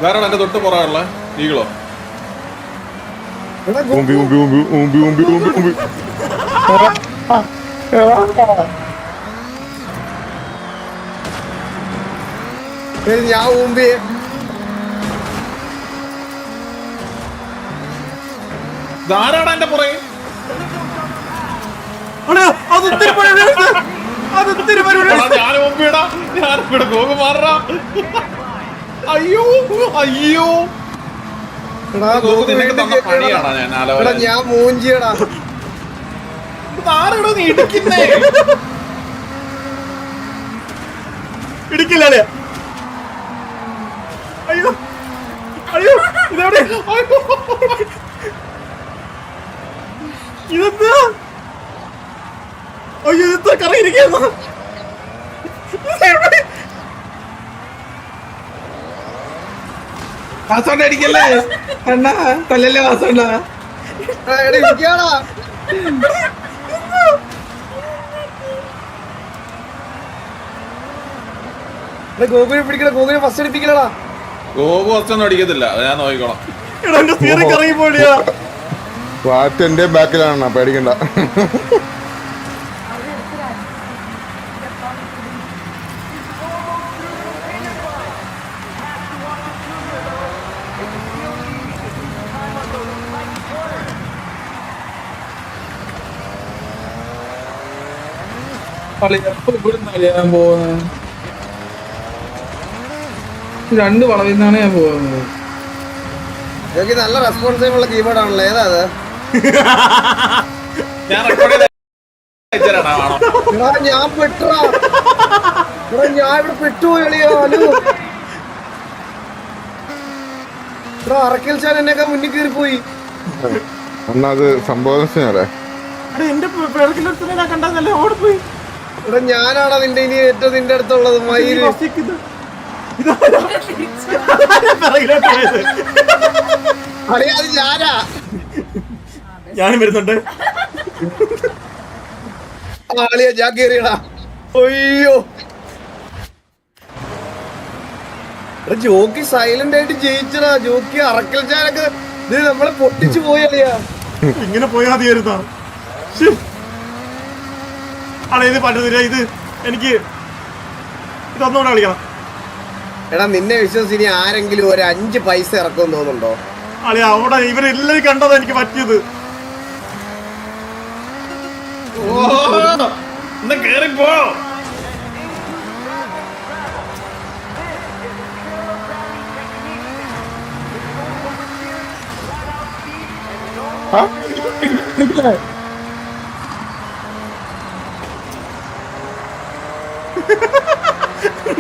വേറെ എന്റെ തൊട്ട് പുറമുള്ള ഈകളോ ഞാൻ മുമ്പേ ധാരാടാ എന്റെ പുറകെ. ഞാൻ മുമ്പിടാ, ഞാനിവിടെ ഗോകു മാറാ. അയ്യോ അയ്യോ പണിയാണോ ഞാൻ ആലോചന. ഞാൻ മൂഞ്ചിയടാ. ആരാടോ നീ ഇടിക്കുന്നേ? ഇടിക്കില്ല. അയ്യോ അയ്യോ ഇതെവിടെ? ഇതെന്താ? അയ്യോ ഇതെന്താ കറങ്ങിയിരിക്കുന്നു? വാസോണ്ട അടിക്കല്ലേ അണ്ണാ, കൊല്ലല്ലേ വാസോണ്ട. ഗോകുലിനെ പിടിക്കണ, ഗോകുലിനെ ഫസ്റ്റ് അടിപ്പിക്കലടാ. ഗോകു ഒച്ചൊന്നും അടിക്കത്തില്ല, അത് ഞാൻ നോക്കിക്കോളാം. കറങ്ങി പോടിയാ. വാറ്റ് എന്റെ ബാക്കിലാണ്, പേടിക്കണ്ട. എപ്പോ ഇവിടുന്ന് ഞാൻ പോകുന്നത്? 2 വളവിൽ നിന്നാണ് ഞാൻ പോകുന്നത്. ഇതൊക്കെ നല്ല റെസ്പോൺസീവ് ഉള്ള കീബോർഡ് ആണല്ലോ. ഏതാ അത്? ഞാൻ റെക്കോർഡ് ഞാൻ പെട്ടാ, ഞാൻ ഇവിടെ പെട്ടുപോയി കളിയോ. അറക്കൽ ചാൻ എന്നൊക്കെ മുന്നിൽ കയറി പോയി. എന്നാ അത് സംഭവം എന്റെ ഞാൻ കണ്ടതല്ലേ ഓടിപ്പോയി. ഇവിടെ ഞാനാണ് നിന്റെ ഇനി ഏറ്റവും നിന്റെ അടുത്തുള്ളത്. മയില് അറിയാതെ ഞാനാ. ഞാനും വരുന്നുണ്ട്. ആളിയാ ഞാൻ കേറിയടാ. അയ്യോ ജോക്കി സൈലന്റ് ആയിട്ട് ജയിച്ചടാ. ജോക്കി അറക്കൽ ചാനൊക്കെ ഇത് നമ്മളെ പൊട്ടിച്ചു പോയി അളിയാ. ഇങ്ങനെ പോയാ മതിയായിരുന്നാ. ആണോ ഇത് പറ്റുന്നില്ല. ഇത് എനിക്ക് ഇതൊന്നുകൂടെ കളിക്കണം. എടാ നിന്നെ വിശ്വസിച്ച് ഇനി ആരെങ്കിലും ഒരു 5 പൈസ ഇറക്കുമെന്ന് തോന്നുന്നുണ്ടോ? അളിയാ അവിടെ ഇവരെല്ലാരും കണ്ടതാ എനിക്ക് പറ്റിയത്. ഒന്ന് കേറിപ്പോ.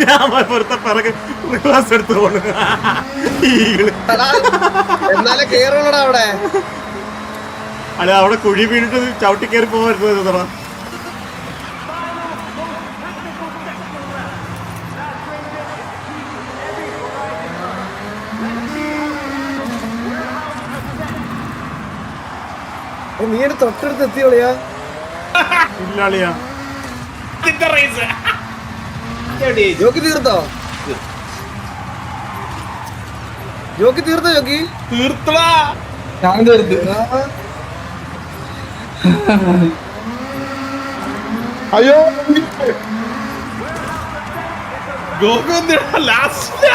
ഞാൻ പുറത്തെ പിറകെ റിവേഴ്സ് എടുത്ത് പോണു. എന്നാലും കേറുള്ളടാ അവിടെ. അല്ല അവിടെ കുഴി വീണിട്ട് ചവിട്ടി കയറി പോകാൻ. നീ എന്റെ തൊട്ടടുത്ത് എത്തിയോളിയാ. ഇല്ലാളിയാ ജോക്കി തീർത്തോ? ജോക്കി തീർത്തോ? ജോക്കി തീർത്തടാ. ഞാൻ തീർത്ത്. അയ്യോ ഗോകു ലാസ്റ്റ്.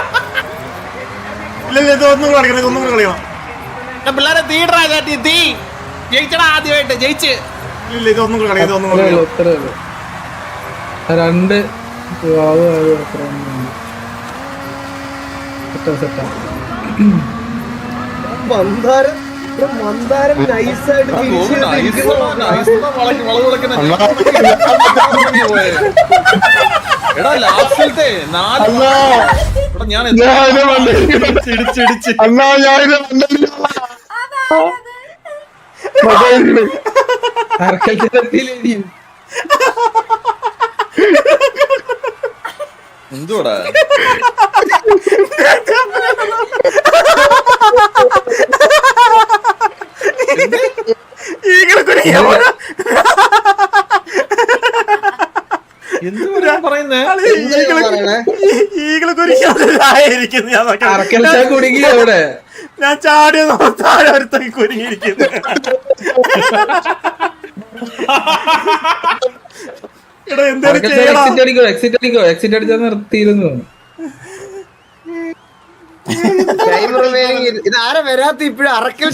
ഇല്ല ഇതൊന്നും കളിക്കണം, ഇതൊന്നും കളിക്കണം. പിള്ളേരെ തീടാ ചാട്ടി, തീ ജയിച്ചടാ. ആദ്യമായിട്ട് ജയിച്ച്. ഇല്ല ഇതൊന്നും കളിക്കണം, ഇതൊന്നും അത്രേ ഉള്ളൂ, കളിക്കണം. അത്രേ ഉള്ളൂ. രണ്ട് സെറ്റാ. മന്ദാരം നൈസായിട്ട് എടാ ലാസ്റ്റിലത്തെ നാല് ഞാൻ ചിടിച്ചിടിച്ച് അണ്ണാ ഞാൻ എന്തുവാടാ എന്തുവാ പറയുന്നേ? ഈകളെ കുരുങ്ങിയിരിക്കുന്നു. കുടുങ്ങി അവിടെ. ഞാൻ ചാടിയ താഴെ ഒരുത്തക്ക് കുരുങ്ങിയിരിക്കുന്നു. എടാ എന്തേലും ചെയ്യടാ. എക്സിറ്റ് അടിച്ചാൽ നിർത്തിയിരുന്നു. ഇതാരാ വരാത്ത ഇപ്പഴും അറക്കൽ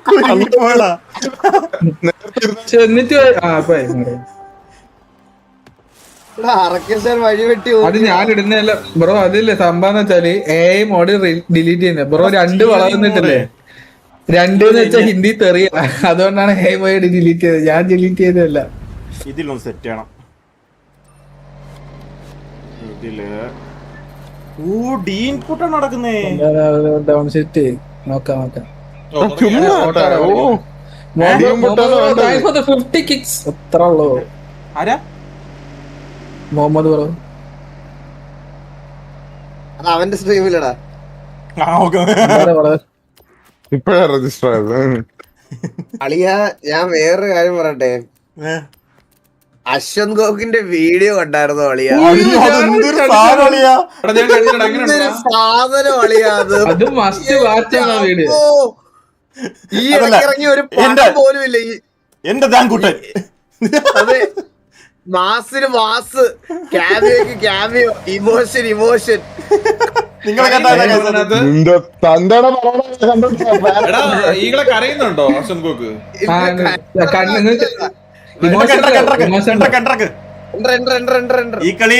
കുരുങ്ങിപ്പോയടാ. എന്നിട്ട് അറക്കൽ വഴി വെട്ടി. അത് ഞാൻ ഇടുന്നല്ല ബ്രോ. അതില്ലേ സംഭവം എന്ന് വെച്ചാല് മോഡ് ഡിലീറ്റ് ചെയ്യുന്നത് ബ്രോ. രണ്ട് വളർന്നിട്ടില്ലേ? രണ്ട് എന്ന് വെച്ചാൽ ഹിന്ദി തെറിയ. അതുകൊണ്ടാണ് മോഡ് ഡിലീറ്റ് ചെയ്തത്. ഞാൻ ഡിലീറ്റ് ചെയ്തതല്ല. ഇതിലൊന്ന് സെറ്റ് ചെയ്യണം. ഇതില് ഡീൻപുട്ടാണ് നടക്കുന്നേ. ഡൗൺ സെറ്റ് നോക്കാം. ചുമ്മാ ഓ എത്ര ഉള്ളൂ? ആരാ? മുഹമ്മദ് ബ്രോ. അത് അവന്റെ സ്ട്രീമിലടാ. ഇപ്പഴാ രജിസ്റ്റർ ആയത്. അളിയാ ഞാൻ വേറൊരു കാര്യം പറയട്ടെ. അശ്വന്ത് ഗോക്കിന്റെ വീഡിയോ കണ്ടായിരുന്നോ അളിയാ? സാധനം അളിയാ. അത് മസ്റ്റ് വാച്ച് ആണ് ആ വീഡിയോ. ഈ ഇറങ്ങി ഒരു പടം പോലും ഇല്ല. എന്റെ ദാൻകുട്ടൻ. അതെ, മാസിന് മാസ്, ക്യാമിയോക്ക് ക്യാമിയോ, ഇമോഷൻ ഇമോഷൻ. നിന്റെ തന്തയുടെ എടാ ഈകളെ കരയുന്നുണ്ടോ അശ്വന്ത് ഗോക്ക്? ഈ കളി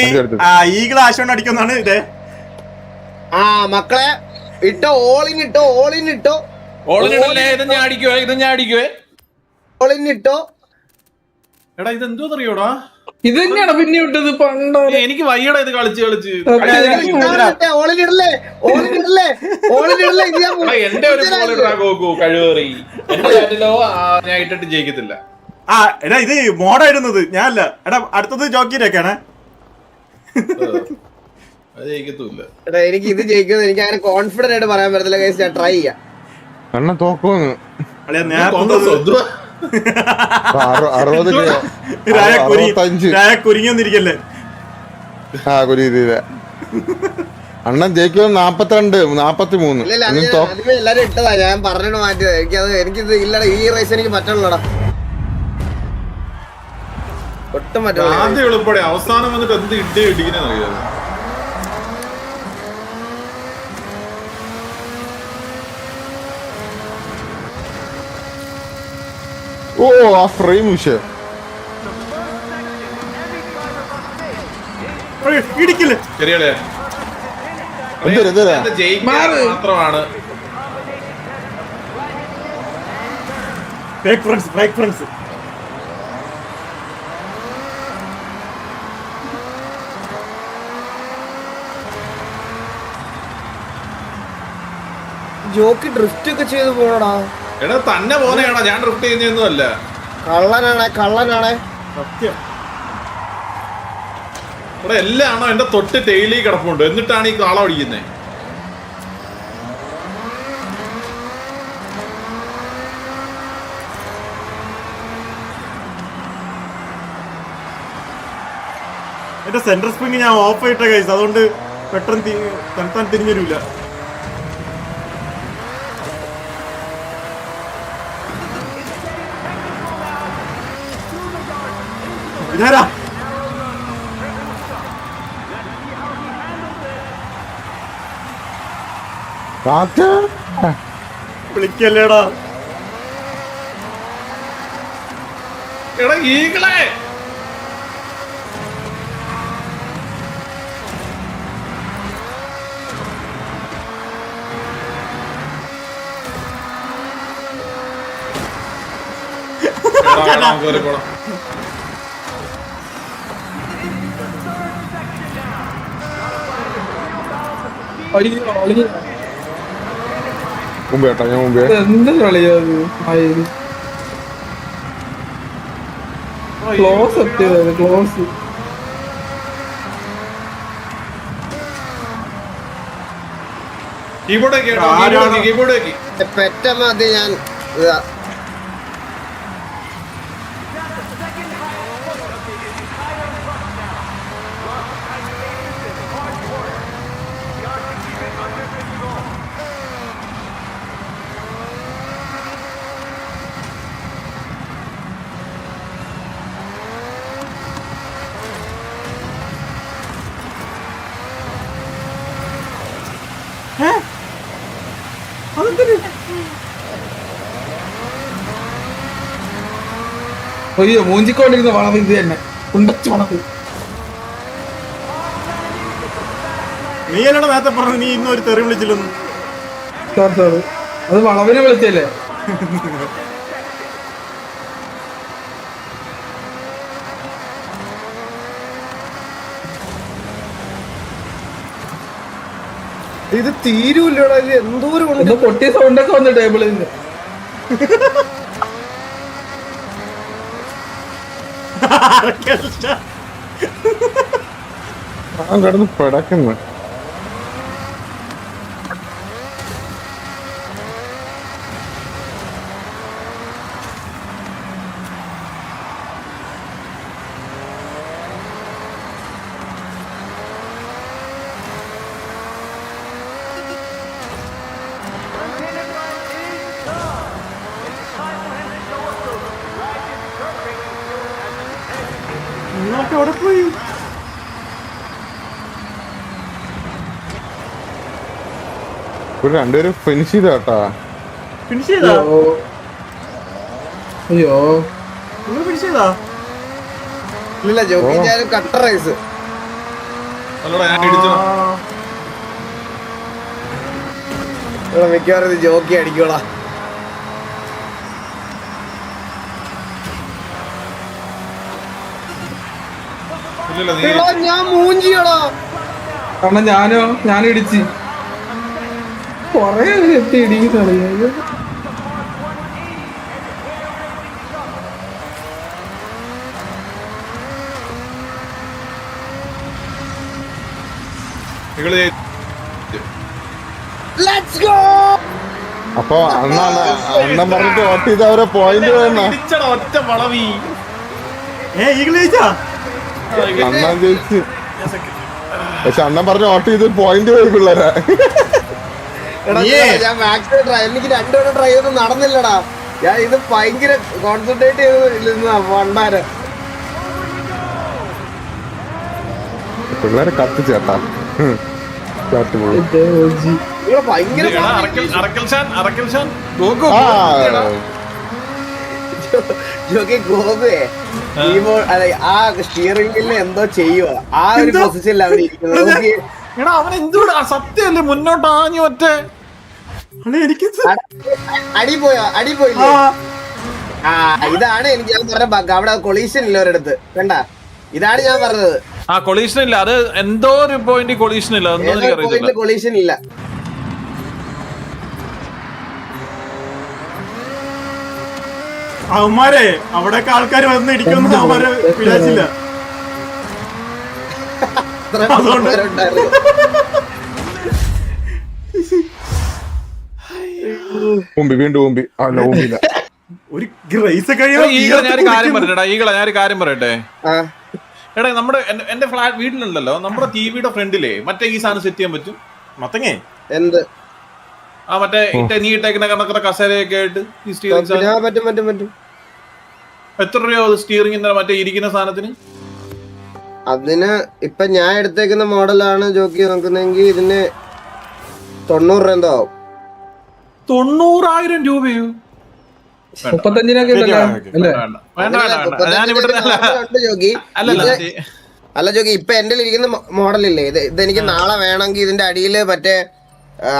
ഈകളെ ആശയം അടിക്കുന്നാണ് ഇത്. ആ മക്കളെ ഇട്ടോ, ഓളിൻ ഇട്ടോ, ഓളിൻ ഇട്ടോ, ഇത് ഞാൻ അടിക്കുവേ, ഇത് ഞാൻ അടിക്കുവേ. ഓളിൻ ഇട്ടോ. എടാ ഇത് എന്തോ അറിയോടാ? ഇത് തന്നെയാണ് പിന്നെ വിട്ടത് പണ്ടോ. എനിക്ക് വയ്യടാ ഇത് കളിച്ച് കളിച്ച്. ഓളിനിടല്ലേ, ഓളിനിടല്ലേ, ഓളിനിടല്ലേ. എന്റെ ഒരു ബോൾ ഇടാ ഗോകു കഴിവേറി. എന്റെ ഞാൻ ഇട്ടിട്ട് ജയിക്കത്തില്ല. ആ എടാ ഇത് മോഡായിരുന്നത് ഞാനല്ല. എടാ അടുത്തത് ജോക്കിയിലേക്കാണ്. അത് ജയിക്കത്തുമില്ല. എടാ എനിക്ക് ഇത് ജയിക്കുന്നത് എനിക്ക് അങ്ങനെ കോൺഫിഡന്റ് ആയിട്ട് പറയാൻ പറ്റത്തില്ല. ഗൈസ് ഞാൻ ട്രൈ ചെയ്യാം. അണ്ണ തോക്കുന്ന് 60 കുരുങ്ങിയൊന്നിരിക്കല്ലേ? ആ കുരുങ്ങിയ അണ്ണൻ ജയിക്കുന്നത് 42, 43. ഇല്ല ആദ്യമേ എല്ലാരും ഇട്ടതാ. ഞാൻ പറഞ്ഞിട്ട് മാറ്റിയതാ. എനിക്കിത് ഇല്ലടാ. ഈ റേസ് എനിക്ക് പറ്റുള്ളൂടാ. ഒട്ടും പറ്റുള്ളൂ. ആദ്യം എളുപ്പടെ അവസാനം വന്നിട്ട് എന്ത് ഇട്ടേ ഇടിക്കുന്നറിയാം. ഓ ആ ഫ്രെയിം വിഷയം. ഇടിക്കില്ല. ശരിയല്ലേ? എന്തൊരു ജയിക്കാൻ മാത്രമാണ്. Break friends. ജോക്കി ഡ്രിഫ്റ്റ് ഒക്കെ ചെയ്ത് പോണടാ. എടാ തന്നെ പോലെയാണോ? ഞാൻ ഡ്രിഫ്റ്റ് ചെയ്യുന്നൊന്നും അല്ല. കള്ളനാണേ. സത്യം. ഇവിടെ എല്ലാം ആണോ എന്റെ തൊട്ട് ടെയിലി കിടപ്പുണ്ട്, എന്നിട്ടാണ് ഈ കാള ഓടിക്കുന്നത്. എന്റെ സെന്റർ സ്പ്രിങ് ഞാൻ ഓഫ് ആയിട്ട കഴിച്ചു, അതുകൊണ്ട് പെട്ടെന്ന് തണുത്താൻ തിരിഞ്ഞിരില്ല. ഇതാരാ? വിളിക്കല്ലേടാ. എടാ ഈകളെ മുമ്പേ കേട്ടോ, ഞാൻ മുമ്പേ എന്ത് കളിയത് ക്ലോസ് എത്തിയത് ക്ലോസ്. കീബോർഡ് പെറ്റ മതി. ഞാൻ അയ്യോ മൂഞ്ചിക്കൊണ്ടിരുന്ന വളവ് ഇത് തന്നെ കുണ്ടച്ചു വളവ്. നീ അല്ലടാ നേരത്തെ പറഞ്ഞു നീ ഇന്നും ഒരു തെറി വിളിച്ചില്ലെന്ന്. സോറി അത് വളവിനെ വിളിച്ചല്ലേ. ഇത് തീരൂല്ലോടാ. ഇത് എന്തോരം ഒന്ന് പൊട്ടിയ സൗണ്ടൊക്കെ വന്നു ടേബിളിൽ നിന്ന്. ഞാൻ കിടന്ന് പിടക്കുന്നു. നിങ്ങളൊക്കെ അവിടെ പോയി. ഒരു രണ്ടുപേരും ഫിനിഷ് ചെയ്ത കേട്ടാ. ഫിനിഷ് ചെയ്താ? അയ്യോ നിങ്ങൾ ഫിനിഷ് ചെയ്താ? ഇല്ല ജോക്കി ഞാൻ കട്ടർ റൈസ്. മിക്കവാറും ഇത് ജോക്കി അടിക്കോളാ. ഞാൻ മൂഞ്ചിയോളാ. കാരണം ഞാൻ ഇടിച്ച് കൊറേ എത്തി ഇടിക്കുന്നറിയാ. അപ്പൊ അണ്ണൻ പറഞ്ഞിട്ട് വോട്ട് ചെയ്ത് അവരെ പോയിന്റ് വേണ ഒറ്റ വളവി അണ്ണൻ ജയിച്ച്. പക്ഷെ അണ്ണൻ പറഞ്ഞ വോട്ട് ചെയ്ത് പോയിന്റ് പോയി പിള്ളേരെ. ഞാൻ മാക്സിമം ട്രൈ, എനിക്ക് രണ്ടുവട്ടം ട്രൈ ചെയ്തൊന്നും നടന്നില്ലടാ. ഞാൻ ഇത് ഭയങ്കര കോൺസെൻട്രേറ്റ് ചെയ്ത് വണ്ടാരം. പിള്ളേരെ കത്തിച്ചേട്ടാ ഭയങ്കര ജോക്കി ഗോപുവേ ആ സ്റ്റിയറിംഗ് വീലിൽ എന്തോ ചെയ്യുവോ ആ ഒരു പൊസിഷനിൽ അവൻ ഇരിക്കുന്നത് നോക്കി. എടാ അവൻ എന്തുകൊണ്ട് സത്യമല്ലേ മുന്നോട്ട് ആഞ്ഞു ഒറ്റ എനിക്ക് അടി പോയില്ലേ? ആ ഇതാണ് എനിക്ക് ഞാൻ പറഞ്ഞ ബഗ്. അവിടെ കൊളീഷൻ ഇല്ല ഒരിടത്ത് കണ്ട. ഇതാണ് ഞാൻ പറഞ്ഞത്. ആ കൊളീഷൻ ഇല്ല, അത് എന്തോ ഒരു പോയിന്റ് കൊളീഷൻ ഇല്ല, എന്തോ എനിക്ക് അറിയത്തില്ല. കൊളീഷൻ ഇല്ല. അവന്മാരെ അവിടെയൊക്കെ ആൾക്കാർ വന്ന് ഇടിക്കുന്നു അവന്മാര് വിചാരിച്ചില്ല. വീണ്ടും അല്ല ഊമ്പില്ല. ഒരു റേസ് ഞാനൊരു കാര്യം പറയട്ടെ ഞാനൊരു കാര്യം പറയട്ടെ. എടാ നമ്മുടെ എന്റെ ഫ്ലാറ്റ് വീട്ടിലുണ്ടല്ലോ, നമ്മുടെ ടിവിയുടെ ഫ്രണ്ടിലേ മറ്റേ ഈ സാധനം സെറ്റ് ചെയ്യാൻ പറ്റും. മത്തങ്ങേ എന്ത് ആ മറ്റേ നീ ഇട്ടേക്കുന്ന കണക്കത്തെ കസേരയൊക്കെ ആയിട്ട് ഈ സ്റ്റിയറിംഗ് പറ്റും. എത്ര രൂപ സ്റ്റിയറിംഗ് മറ്റേ ഇരിക്കുന്ന സാധനത്തിന്? അതിന് ഇപ്പൊ ഞാൻ എടുത്തേക്കുന്ന മോഡലാണ് ജോക്കി നോക്കുന്നെങ്കിൽ ഇതിന് 90 രൂപ എന്തോ ആവും. 90,000 രൂപയോ? 35-നൊക്കെ അല്ല ജോക്കി ഇപ്പൊ എന്റെ ഇരിക്കുന്ന മോഡലില്ലേ ഇതെനിക്ക് നാളെ വേണമെങ്കിൽ ഇതിന്റെ അടിയിൽ മറ്റേ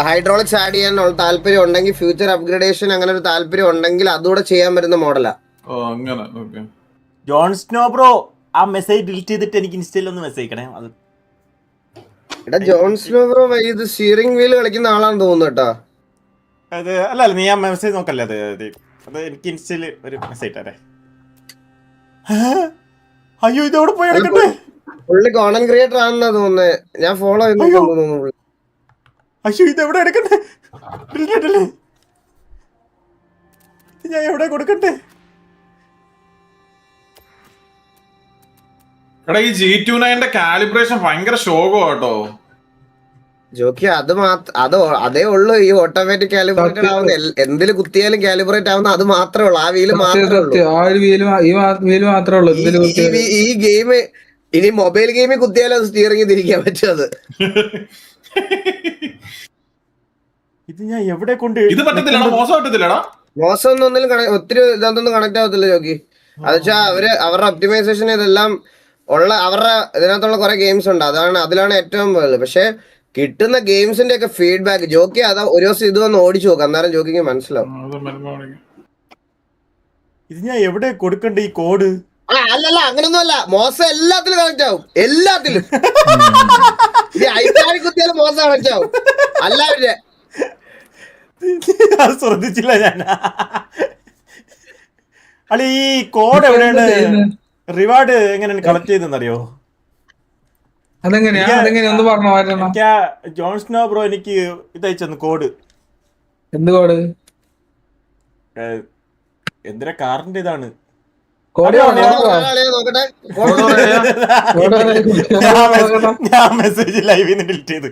ഹൈഡ്രോളിക്സ് ആഡ് ചെയ്യാൻ താല്പര്യം ഉണ്ടെങ്കിൽ, ഫ്യൂച്ചർ അപ്ഗ്രേഡേഷൻ അങ്ങനെ ഒരു താല്പര്യം ഉണ്ടെങ്കിൽ അതുകൂടെ ചെയ്യാൻ പറ്റുന്ന മോഡലാ. ജോൺ സ്നോ ബ്രോ ആ മെസ്സേജ് ഡിലീറ്റ് ചെയ്തിട്ട് എനിക്ക് ഇൻസ്റ്റയിൽ ഒന്ന് മെസ്സേജ് അയക്കണേ. അത് എടാ ജോൺ സ്നോ ബ്രോ ഇത് സ്റ്റിയറിംഗ് വീല് കളിക്കുന്ന ആളാന്ന് തോന്നുന്നു കേട്ടോ. അത് അല്ല നീ ആ മെസ്സേജ് നോക്കല്ലേ, അത് എനിക്ക് ഇൻസ്റ്റയിൽ ഒരു മെസ്സേജ് ഇട്ടേ. അയ്യോ ഇതോടെ പോയി എടുക്കട്ടെ. പുള്ളി കോണ്ടന്റ് ക്രിയേറ്റർ ആണെന്നാ തോന്നുന്നത്, ഞാൻ ഫോളോ ചെയ്യുന്നു തോന്നുന്നു. അയ്യോ ഇതെവിടെ എടുക്കട്ടെ? ഞാൻ എവിടെ കൊടുക്കട്ടെ? എടാ ഈ G29 കാലിബ്രേഷൻ ഭയങ്കര ശോകം കേട്ടോ ജോക്കി. അതേ ഉള്ളു ഈ ഓട്ടോമാറ്റിക് കാലിബ്രേറ്റഡ് ആവുന്ന എന്തില് കുത്തിയാലും കാലിബ്രേറ്റ് ആവുന്ന അത് മാത്രമേ ഉള്ളൂ. ആ വീല് മാത്രമേ ഉള്ളൂ. ഈ ഗെയിം ഇനി മൊബൈൽ ഗെയിമിൽ കുത്തിയാലും അത് സ്റ്റിയറിംഗ് തിരിക്കാൻ പറ്റും. ഇത് ഞാൻ എവിടെ കൊണ്ട് ഇത് പറ്റത്തില്ലടാ, മോശം പറ്റത്തില്ലടാ. മോശം ഒന്നും ഒത്തിരി ഇതൊന്നും കണക്ട് ആവത്തില്ല ജോക്കി. അത് വെച്ചാ അവരുടെ ഒപ്റ്റിമൈസേഷൻ ഇതെല്ലാം ഉള്ള അവരുടെ ഇതിനകത്തുള്ള കുറെ ഗെയിംസ് ഉണ്ട്, അതിലാണ് ഏറ്റവും വലുത്. പക്ഷെ കിട്ടുന്ന ഗെയിംസിന്റെ ഒക്കെ ഫീഡ്ബാക്ക് ജോക്കി അതാ ഒരു ദിവസം ഇത് വന്ന് ഓടിച്ചു നോക്കാം, അന്നേരം ജോക്കിക്ക് മനസ്സിലാവും. ഇത് ഞാൻ എവിടെ കൊടുക്കണ്ട ഈ കോഡ്? അല്ലല്ല അങ്ങനൊന്നും അല്ല, മോശം എല്ലാത്തിലും കണക്ട് ആവും, എല്ലാത്തിലും. ഐപാഡിൽ കുത്തിയാലും മോശം കണക്ട് ആവും. അല്ലാതെ ശ്രദ്ധിച്ചില്ല ഞാൻ. അല്ല ഈ കോഡ് എവിടെയാണ്? റിവാർഡ് എങ്ങനെയാണ് കളക്ട് ചെയ്തെന്നറിയോ? ജോൺ സ്നോ ബ്രോ എനിക്ക് ഇത് അയച്ചു കോഡ്. എന്ത് കോഡ്? എന്തിനാ കാറിന്റെ ഇതാണ്. ഞാൻ മെസ്സേജ് ലൈവിൽ നിന്ന് ഡിലീറ്റ് ചെയ്ത്.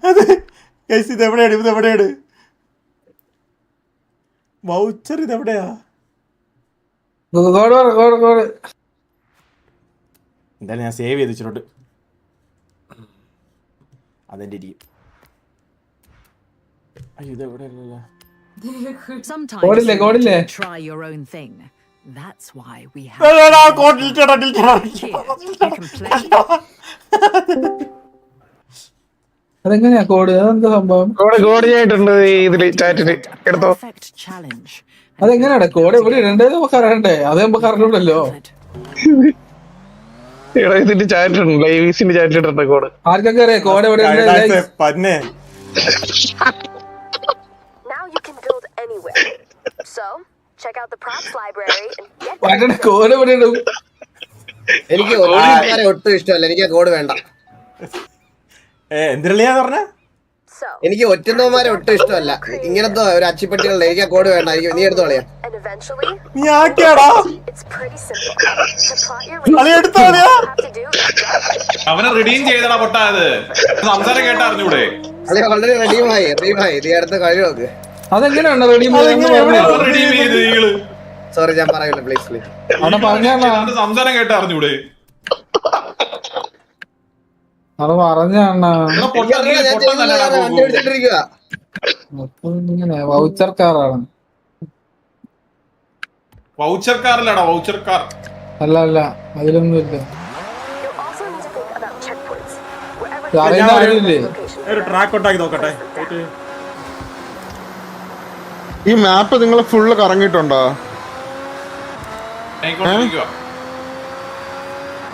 അത് ഇതെവിടെയാണ്? വൗച്ചർ ഇതെവിടെയാ? എന്തായാലും ഞാൻ സേവ് ചെയ്ത് വെച്ചിട്ടുണ്ട്. അതെന്റെ ഇരിക്കും. അയ്യോ ഇതെവിടെയല്ലോ. Try your own thing. That's why we have. അതെങ്ങനെയാ കോഡ്? അതെന്താ സംഭവം? കോഡ് ആയിട്ടുണ്ട് ഇതില് ചാറ്റില് എടുത്തോ. അതെങ്ങനെയാ കോഡ് എവിടെ ഇടേണ്ടത് നമുക്ക് അറിയണ്ടേ? അത് നമുക്ക് അറിഞ്ഞൂടല്ലോ. ഇതിന്റെ ചാറ്റിലുണ്ട്, ലൈവീസിന്റെ ചാറ്റിലിട്ടുണ്ട് കോഡ്. ആർക്കൊക്കെ അറിയാം കോഡ് എവിടെ? കോഡ് എവിടെ ഇടും? എനിക്ക് ഒട്ടും ഇഷ്ടമല്ല, എനിക്ക് ആ കോഡ് വേണ്ട. എന്തിനാ പറഞ്ഞ? എനിക്ക് ഒറ്റുന്നവന്മാരെ ഒട്ടും ഇഷ്ടമല്ല. ഇങ്ങനത്തെ ഒരു അച്ചിപ്പട്ടികളുടെ എനിക്ക് ആ കോഡ് വേണ്ട. നീ എടുത്തു കളയാ. അവനെ റിഡീം ചെയ്തടാ പൊട്ടാത്. സംസാരം കേട്ടാ അറിഞ്ഞൂടെ? ഓൾറെഡി റെഡിയുമായി നീ അടുത്ത് കഴിവ് നോക്ക്. അതെങ്ങനെയാണ് സോറി ഞാൻ പറയില്ല, പ്ലീസ് സംസാരം കേട്ടാ അറിഞ്ഞൂടെ? അത് പറഞ്ഞാണ് വൗച്ചർ കാറാണ്. വൗച്ചർ കാറിലാടാ വൗച്ചർ കാർ. അല്ല അല്ല അതിലൊന്നും ഇല്ല. You'll also need to think about checkpoints. Wherever അറിയുന്ന ആരുമില്ലേ? ഒരു ട്രാക്ക് ഉണ്ടാക്കി നോക്കട്ടെ. ഈ മാപ്പ് നിങ്ങൾ ഫുള്ള് കറങ്ങിയിട്ടുണ്ടോ? ആയിക്കോട്ടെ.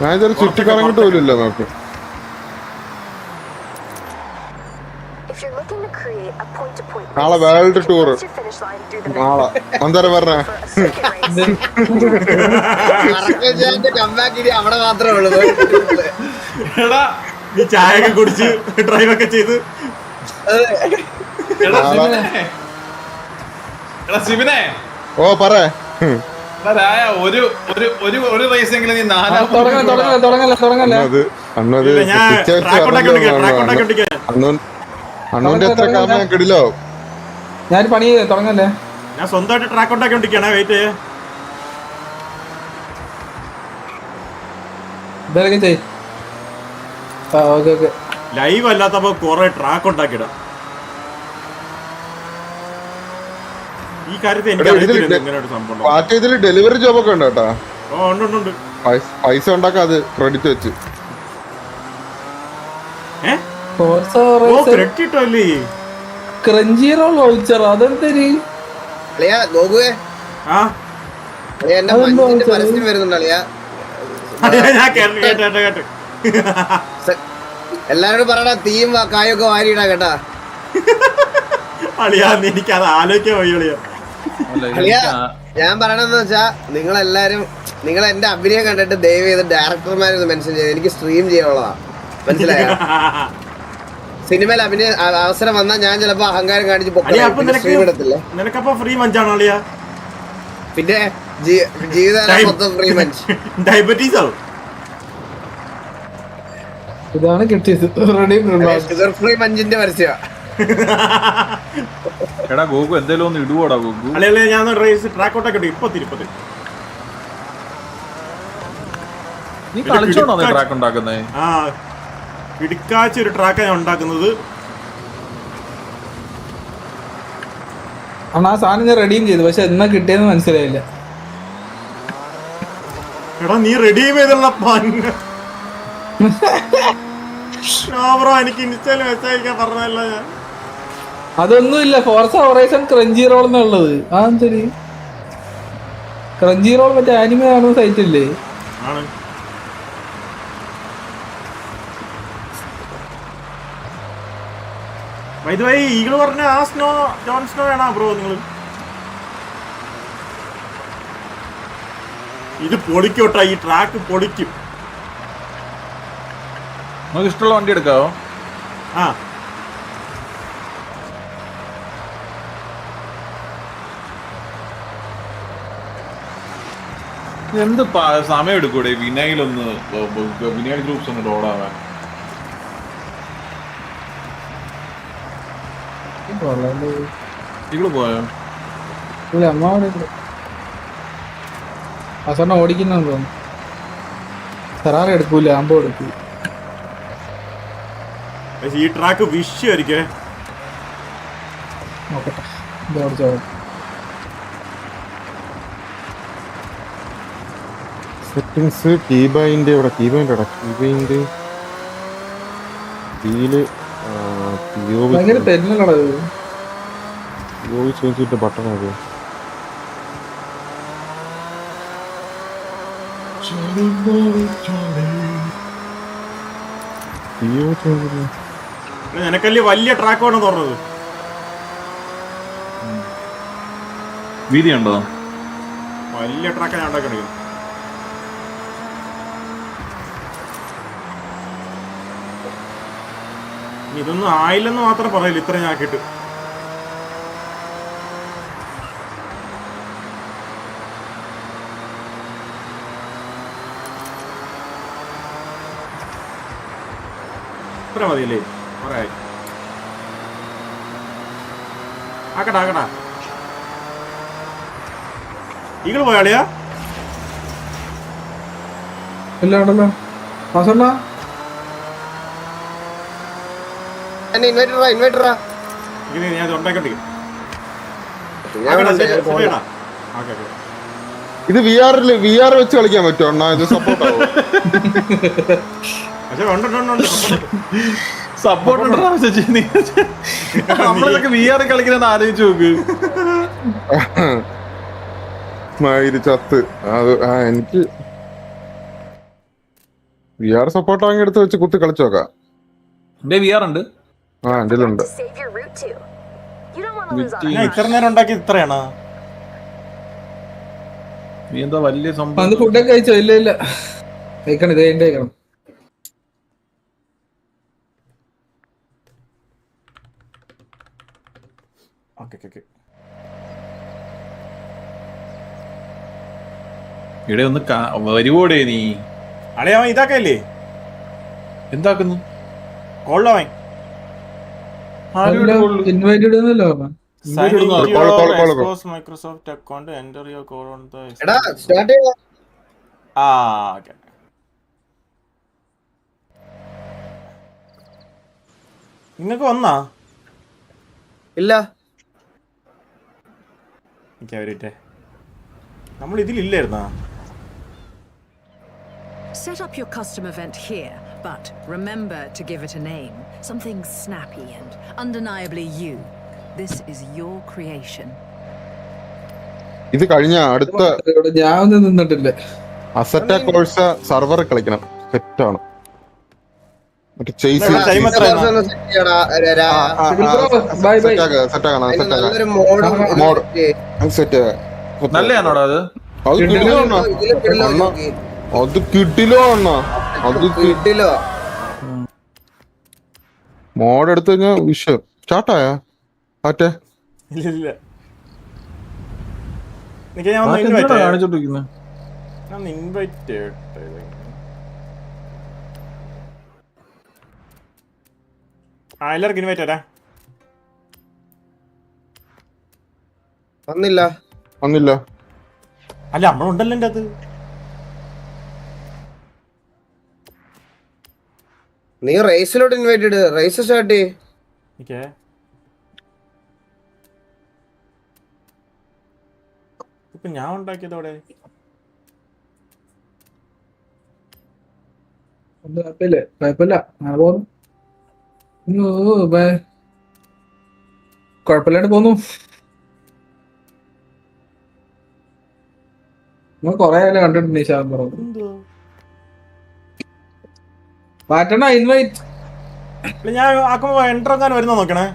ഞാൻ ഇതൊരു ചുറ്റി കറങ്ങിട്ട് പോലില്ല മാപ്പ്. if you're looking to create a point-to-point നാളെ race, world you tour. can cross your finish line through the നാളെ venue എന്താ പറഞ്ഞ for a circuit race. Comeback ഇനി അവിടെ മാത്രമേ ഉള്ളൂ. എടാ നീ ചായ ഒക്കെ കുടിച്ച് ഡ്രൈവ് ഒക്കെ ചെയ്ത് എടാ സിബിനെ ഓ പറ. എടാ രായ ഒരു ഒരു ഒരു ഒരു റേസെങ്കിലും നീ നാലാം അന്നത് ഇല്ല, ഞാൻ ട്രാക്ക് ഉണ്ടാക്കി കൊണ്ടിരിക്കാം. അണ്ണൂന്റെ എത്ര കാമ കിടിലോ. ഞാൻ പണി തുടങ്ങല്ലേ. ഞാൻ സ്വന്തമായിട്ട് ട്രാക്ക് ഉണ്ടാക്കിക്കൊണ്ടിരിക്കണേ. വെയിറ്റ് ഇതൊക്കെ ചെയ്. Okay okay. ലൈവ് അല്ലാത്തപ്പോ കൊറേ ട്രാക്ക് ഉണ്ടാക്കിയിടാം. ഈ കാര്യത്തിൽ എനിക്ക് അറിയത്തില്ല ഇങ്ങനെ ഒരു സംഭവം. ബാക്കി ഇതില് ഡെലിവറി ജോബ് ഒക്കെ ഉണ്ട് കേട്ടാ. ഓ ഉണ്ട് ഉണ്ട്. പൈസ ഉണ്ടാക്കാം അത് ക്രെഡിറ്റ് വെച്ച്. ക്രെഡിറ്റ് അല്ലേ ക്രഞ്ചി റോൾ വൗച്ചർ അതെന്തരി? അളിയാ ഗോകുവേ, ആ അളിയാ എന്റെ മഞ്ഞിന്റെ പരസ്യം വരുന്നുണ്ട് അളിയാ. ഞാൻ കേട്ട് എല്ലാരോടും പറയടാ, തീയും കായൊക്കെ വാരിയിടാ കേട്ടാ. അളിയാ എനിക്ക് അത് ആലോചിക്കാൻ വയ്യ അളിയാ. അളിയാ ഞാൻ പറയണെന്ന് വെച്ചാ നിങ്ങൾ എന്റെ അഭിനയം കണ്ടിട്ട് ദയവ് ചെയ്ത് ഡയറക്ടർമാരൊന്ന് മെൻഷൻ ചെയ്ത് എനിക്ക് സ്ട്രീം ചെയ്യാനുള്ളതാ. മനസ്സിലായോ? സിനിമയിൽ അഭിനയ അവസരം വന്നാൽ ഞാൻ ചിലപ്പോ അഹങ്കാരം കാണിച്ച് സ്ട്രീം എടുത്തില്ല. നിനക്കപ്പോ ഫ്രീ മഞ്ചാണോ അളിയാ? പിന്നെ ജീവിതം മൊത്തം ഫ്രീ മഞ്ച്. ഡയബറ്റീസ് ആവും. ഇതാണ് കിട്ടിയത്. ഷുഗർ ഫ്രീ മഞ്ചിന്റെ പരസ്യം. എടാ ഗോകു എന്തേലും ഒന്ന് ഇടുവോടാ ഗോകു. അളിയല്ലേ ഞാൻ റേസ് ട്രാക്ക് ഔട്ടൊക്കെ ഇപ്പൊ തിരുപ്പതി. നീ കളിച്ചോണോ ട്രാക്ക് ഉണ്ടാക്കുന്നേ? ആ ഇടുക്കാച്ച ഒരു ട്രാക്കാണ് ഞാൻ ഉണ്ടാക്കുന്നത്. ആ സാധനം ഞാൻ റെഡീം ചെയ്തു, പക്ഷെ എന്നാ കിട്ടിയെന്ന് മനസ്സിലായില്ല. എടാ നീ റെഡി ചെയ്തുള്ള ബ്രോ എനിക്ക് ഇൻസ്റ്റാൽ മെസ്സേജ് അയക്കാൻ പറഞ്ഞല്ല ഞാൻ. അതൊന്നുമില്ല, ഫോർസ ഹൊറൈസൺ ക്രഞ്ചി റോൾ എന്നുള്ളത്. ആ ശരി, ക്രഞ്ചി റോൾ മറ്റേ ആനിമേ കാണുന്ന സൈറ്റ് അല്ലേ? ആണ്. വൈദ്യുവായി ഈഗിൾ പറഞ്ഞ ആ സ്നോ ജോൺ സ്നോ വേണോ ബ്രോ നിങ്ങൾ? ഇത് പൊളിക്കോട്ടാ, ഈ ട്രാക്ക് പൊളിക്കും. നമുക്ക് ഇഷ്ടമുള്ള വണ്ടി എടുക്കാവോ? ആ എന്ത് സമയം എടുക്കൂടെ വിനയിലൊന്ന് വിനയൽ ഗ്രൂപ്പ്സ് ഒന്ന് ലോഡാവാൻ? ഇങ്ങള് പോയോ? ഇല്ല, അമ്മ അവിടെ അസറിനെ ഓടിക്കുന്നെന്ന് തോന്നുന്നു. സെറാറ എടുക്കൂല, അമ്പോ എടുക്കൂ. ഈ ട്രാക്ക് വിഷയായിരിക്കേ. നോക്കട്ടെ ഇത് ഓടിച്ചോ. സെറ്റിങ്സ് കീബൈൻഡ് ഇവിടെ കീബൈൻഡ് കീയില് ഭയങ്കര തെന്നലടത്. ചോദിച്ചിട്ട് ബട്ടൺ അത് നിനക്കല്ലേ വലിയ ട്രാക്ക് വേണമെന്ന് പറഞ്ഞത്. വീതിയുണ്ടോ? വലിയ ട്രാക്ക് ഞാൻ ഉണ്ടാക്കണേ. ഇതൊന്നും ആയില്ലെന്ന് മാത്രം പറയില്ല ഇത്ര ഞാൻ ആക്കിയിട്ട്. ഇത്ര മതിയല്ലേ? പറയാ ആക്കടാ ആക്കടാ. ഈകള് പോയാളിയാ? ഇല്ലാണ്ടല്ലോ അസണ്ണ. ഇൻവൈറ്ററാ ഇത് ഞാൻ ഉണ്ടാക്കിക്കൊണ്ടിരിക്കും. ഇത് വി ആർ വെച്ച് കളിക്കാൻ പറ്റുമോ അണ്ണാ? ഇത് സപ്പോർട്ട് ആവോ? പക്ഷെ ഉണ്ട് സപ്പോർട്ട് നമ്മളിതൊക്കെ VR കളിക്കുന്ന ആലോചിച്ച് നോക്ക്. മയില് ചത്ത് അത് എനിക്ക് VR സപ്പോർട്ട് വാങ്ങി എടുത്ത് വെച്ച് കുത്തി കളിച്ചു നോക്കാം. എന്റെ VR ഉണ്ട്. എന്റെ ഉണ്ട്. To save your route to. You don't want to lose on ഞാൻ ഇത്ര നേരം ഉണ്ടാക്കി ഇത്രയാണോ? നീ എന്താ വലിയ അന്ന് സംഭവം. ഫുഡൊക്കെ കഴിച്ചോ? ഇല്ല കഴിക്കണം, ഇത് കഴിഞ്ഞിട്ട് കഴിക്കണം. ഓക്കെ ഇവിടെ ഒന്ന് വരുവോടെ നീ അളിയ അവൻ ഇതാക്കല്ലേ എന്താക്കുന്നു? കൊള്ളവൻ ഇൻവൈറ്റഡ് ഒന്നുമല്ലോ പറഞ്ഞ. Microsoft account enter your code on the എടാ സ്റ്റാർട്ട് ചെയ്യാ. ഓക്കെ. നിങ്ങൾക്ക് വന്നാ ഇല്ല നമ്മൾ ഇതിലില്ലായിരുന്നാ? Set up your custom event here, but remember to give it a name. Something snappy and undeniably you. This is your creation. ഇത് കഴിഞ്ഞ അടുത്ത ഞാൻ ഒന്നും നിന്നിട്ടില്ല. അസറ്റ കോഴ്സ സർവർ കളിക്കണം. സെറ്റാണ്. മറ്റേ ചേസ് ടൈം എത്രയാണ്? ഒന്ന് set ചെയ്യടാ, ബൈ ബൈ. സെറ്റാക്കണം. അതിന് നല്ലൊരു മോഡും മോഡ് സെറ്റ് നല്ലതാണോടാ അത്? അത് കിട്ടിലോ അണ്ണാ? അത് കിട്ടിലോ അണ്ണാ? അത് കിട്ടിലോ. മോഡ് എടുത്തു കഴിഞ്ഞാ വിഷയം സ്റ്റാർട്ടായ മറ്റേ ഇല്ല ഞാൻ ഒന്ന് ഇൻവൈറ്റ് കാണിച്ചോണ്ടിരിക്കുന്നത്. ഇൻവൈറ്റ് എല്ലാവർക്കും ഇൻവൈറ്റ് തരാം. വന്നില്ല. അല്ല നമ്മളുണ്ടല്ലോ എൻ്റെ അത്. നീ റേസിലോട്ട് ഇൻവൈറ്റഡ്. റേസ് സ്റ്റാർട്ട് ചെയ്യ്. ഇപ്പൊ ഞാൻ ഉണ്ടാക്കിയതോടെ കുഴപ്പമില്ല അങ്ങനെ പോന്നു. കുഴപ്പമില്ലാണ്ട് പോന്നു. നമ്മൾ കൊറേ കണ്ടിട്ടുണ്ട് ഈ ശാന്തം പറഞ്ഞു. മാറ്റണ ഇൻവൈറ്റ്. ഞാൻ ആക്കുമ്പോ എൻട്രോ എങ്ങാനും വരുന്ന നോക്കണേ.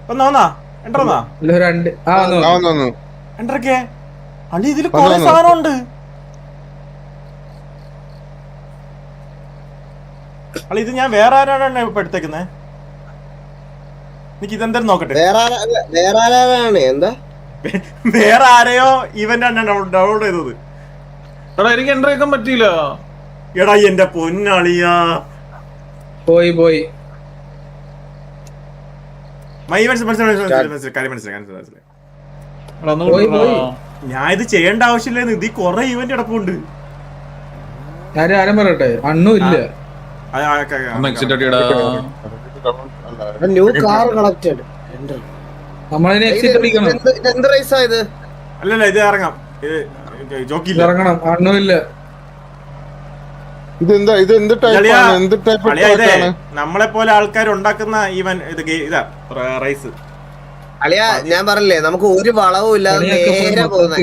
വന്നാ എൻട്രോ രണ്ട് എൻട്രൊക്കെ അളി ഇതില് കൊറേ സാധനം ഉണ്ട്. അളി ഇത് ഞാൻ വേറെ ആരാണ് ഇപ്പൊ എടുത്തേക്കുന്നേ? എനിക്ക് ഇതെന്തായാലും നോക്കട്ടെ. വേറെ ആരാണ്? എന്താ വേറെ ആരെയോ ഇവന്റ് ആണ് ഡൗൺലോഡ് ചെയ്തത്. എടാ എനിക്ക് എൻട്രി വെക്കാൻ പറ്റിയില്ല. എടാ എന്റെ പൊന്നളിയാ പോയി ഞാൻ ഇത് ചെയ്യേണ്ട ആവശ്യമില്ലെന്ന്. ഇതിൽ കൊറേ ഇവന്റ് കിടപ്പുണ്ട്. ആരും പറയട്ടെ, അണ്ണും ഇല്ല. New car collected. നമ്മളതിനെ എക്സിറ്റ് അടിക്കണം. എന്ത് റേസ് ആയത്? അല്ലല്ല ഇത് ഇറങ്ങാം. ജോക്കില്ല ഇറങ്ങണം. അണ്ണും ഇല്ല. നമ്മളെ പോലെ ആൾക്കാർ ഉണ്ടാക്കുന്ന ഈവൻ ഇതാ റൈസ്. അളിയാ ഞാൻ പറഞ്ഞില്ലേ നമുക്ക് ഒരു വളവും ഇല്ലാതെ നേരെ പോകുന്നത്.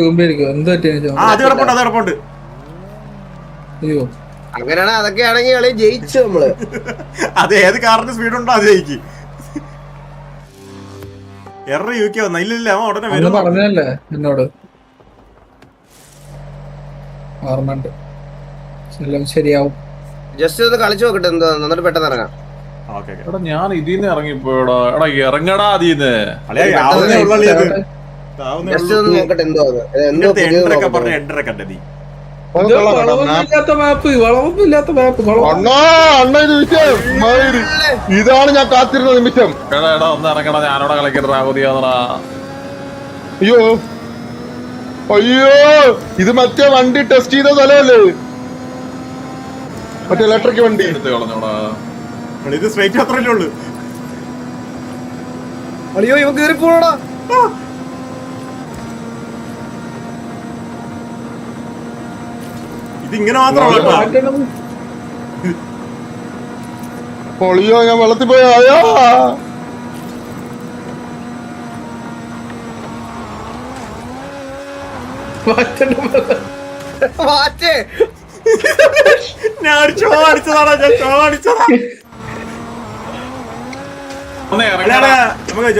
അത് കിടപ്പുണ്ട്. അങ്ങനെയാണ്. അതൊക്കെ ആണെങ്കിൽ കളി ജയിച്ചു നമ്മള്. അത് ഏത് കാറിന്റെ സ്പീഡ് ഉണ്ടോ അത് ജയിക്കും. യുകെ വന്ന ഇല്ല ഉടനെ വരും പറഞ്ഞല്ലേ എന്നോട്. ഓർമ്മണ്ട്. എല്ലാം ശരിയാവും. ജസ്റ്റ് ഒന്ന് കളിച്ചു നോക്കട്ടെ എന്താ, എന്നിട്ട് പെട്ടെന്ന് ഇറങ്ങാം. എടാ ഞാൻ ഇതിന്ന് ഇറങ്ങിപ്പോയടാ. എടാ ഇറങ്ങടാ അതിന്ന്. ജസ്റ്റ് ഒന്ന് നോക്കട്ടെ എന്തോ ഇതാണ് ഞാൻ കാത്തിരുന്ന നിമിഷം. എടാ ഒന്ന് ഇറങ്ങടാ. ഞാനവിടെ കളിക്കട്ടാ. കൊതിയാന്നടാ. അയ്യോ ഇത് മറ്റേ വണ്ടി ടെസ്റ്റ് ചെയ്ത സ്ഥലമല്ലേ? മറ്റേ ഇലക്ട്രിക് വണ്ടി എടുത്ത് കളഞ്ഞോടാ. ഇത് സ്ട്രൈറ്റ് അത്രയല്ലേ ഉള്ളു. അയ്യോ ഇവ കേറി പോടാ. ഇങ്ങനെ മാത്രമല്ല കേട്ടോ. പൊളിയോ ഞാൻ വെള്ളത്തിൽ പോയോ അയ്യോ വാച്ച് ഞാൻ ഒരു ഷോ അടിച്ചതാടാ, ഞാൻ ഷോ അടിച്ചതാ. ഒന്ന് അല്ല, ഇറങ്ങടാ. നമുക്ക്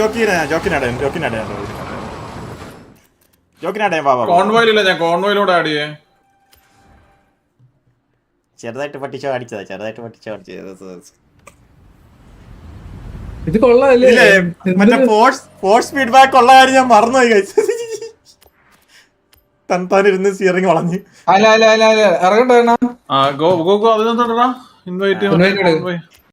ജോക്കിനാടേ ബാബാ. കോൺവോയിലില്ല, ഞാൻ കോൺവോയിലൂടെ ആഡ് ചെയ്യേ. ചെറുതായിട്ട് പട്ടിച്ചോ അടിച്ചതാ, ചെറുതായിട്ട് പട്ടിച്ചോ അടിച്ചത്. ഇത് കൊള്ളാല്ലേ? ഇല്ലേ, മറ്റേ ഫോഴ്സ് ഫീഡ്ബാക്ക് ഉള്ള കാര്യം ഞാൻ മറന്നുപോയി കഴിച്ചു. തണുത്താനിരുന്ന് സ്റ്റിയറിംഗ് വളഞ്ഞ്. അല്ല ഇറങ്ങട്ടെ ആ ഗോ അതിനെന്താ ഇൻവൈറ്റ് Invite ചെയ്യ്.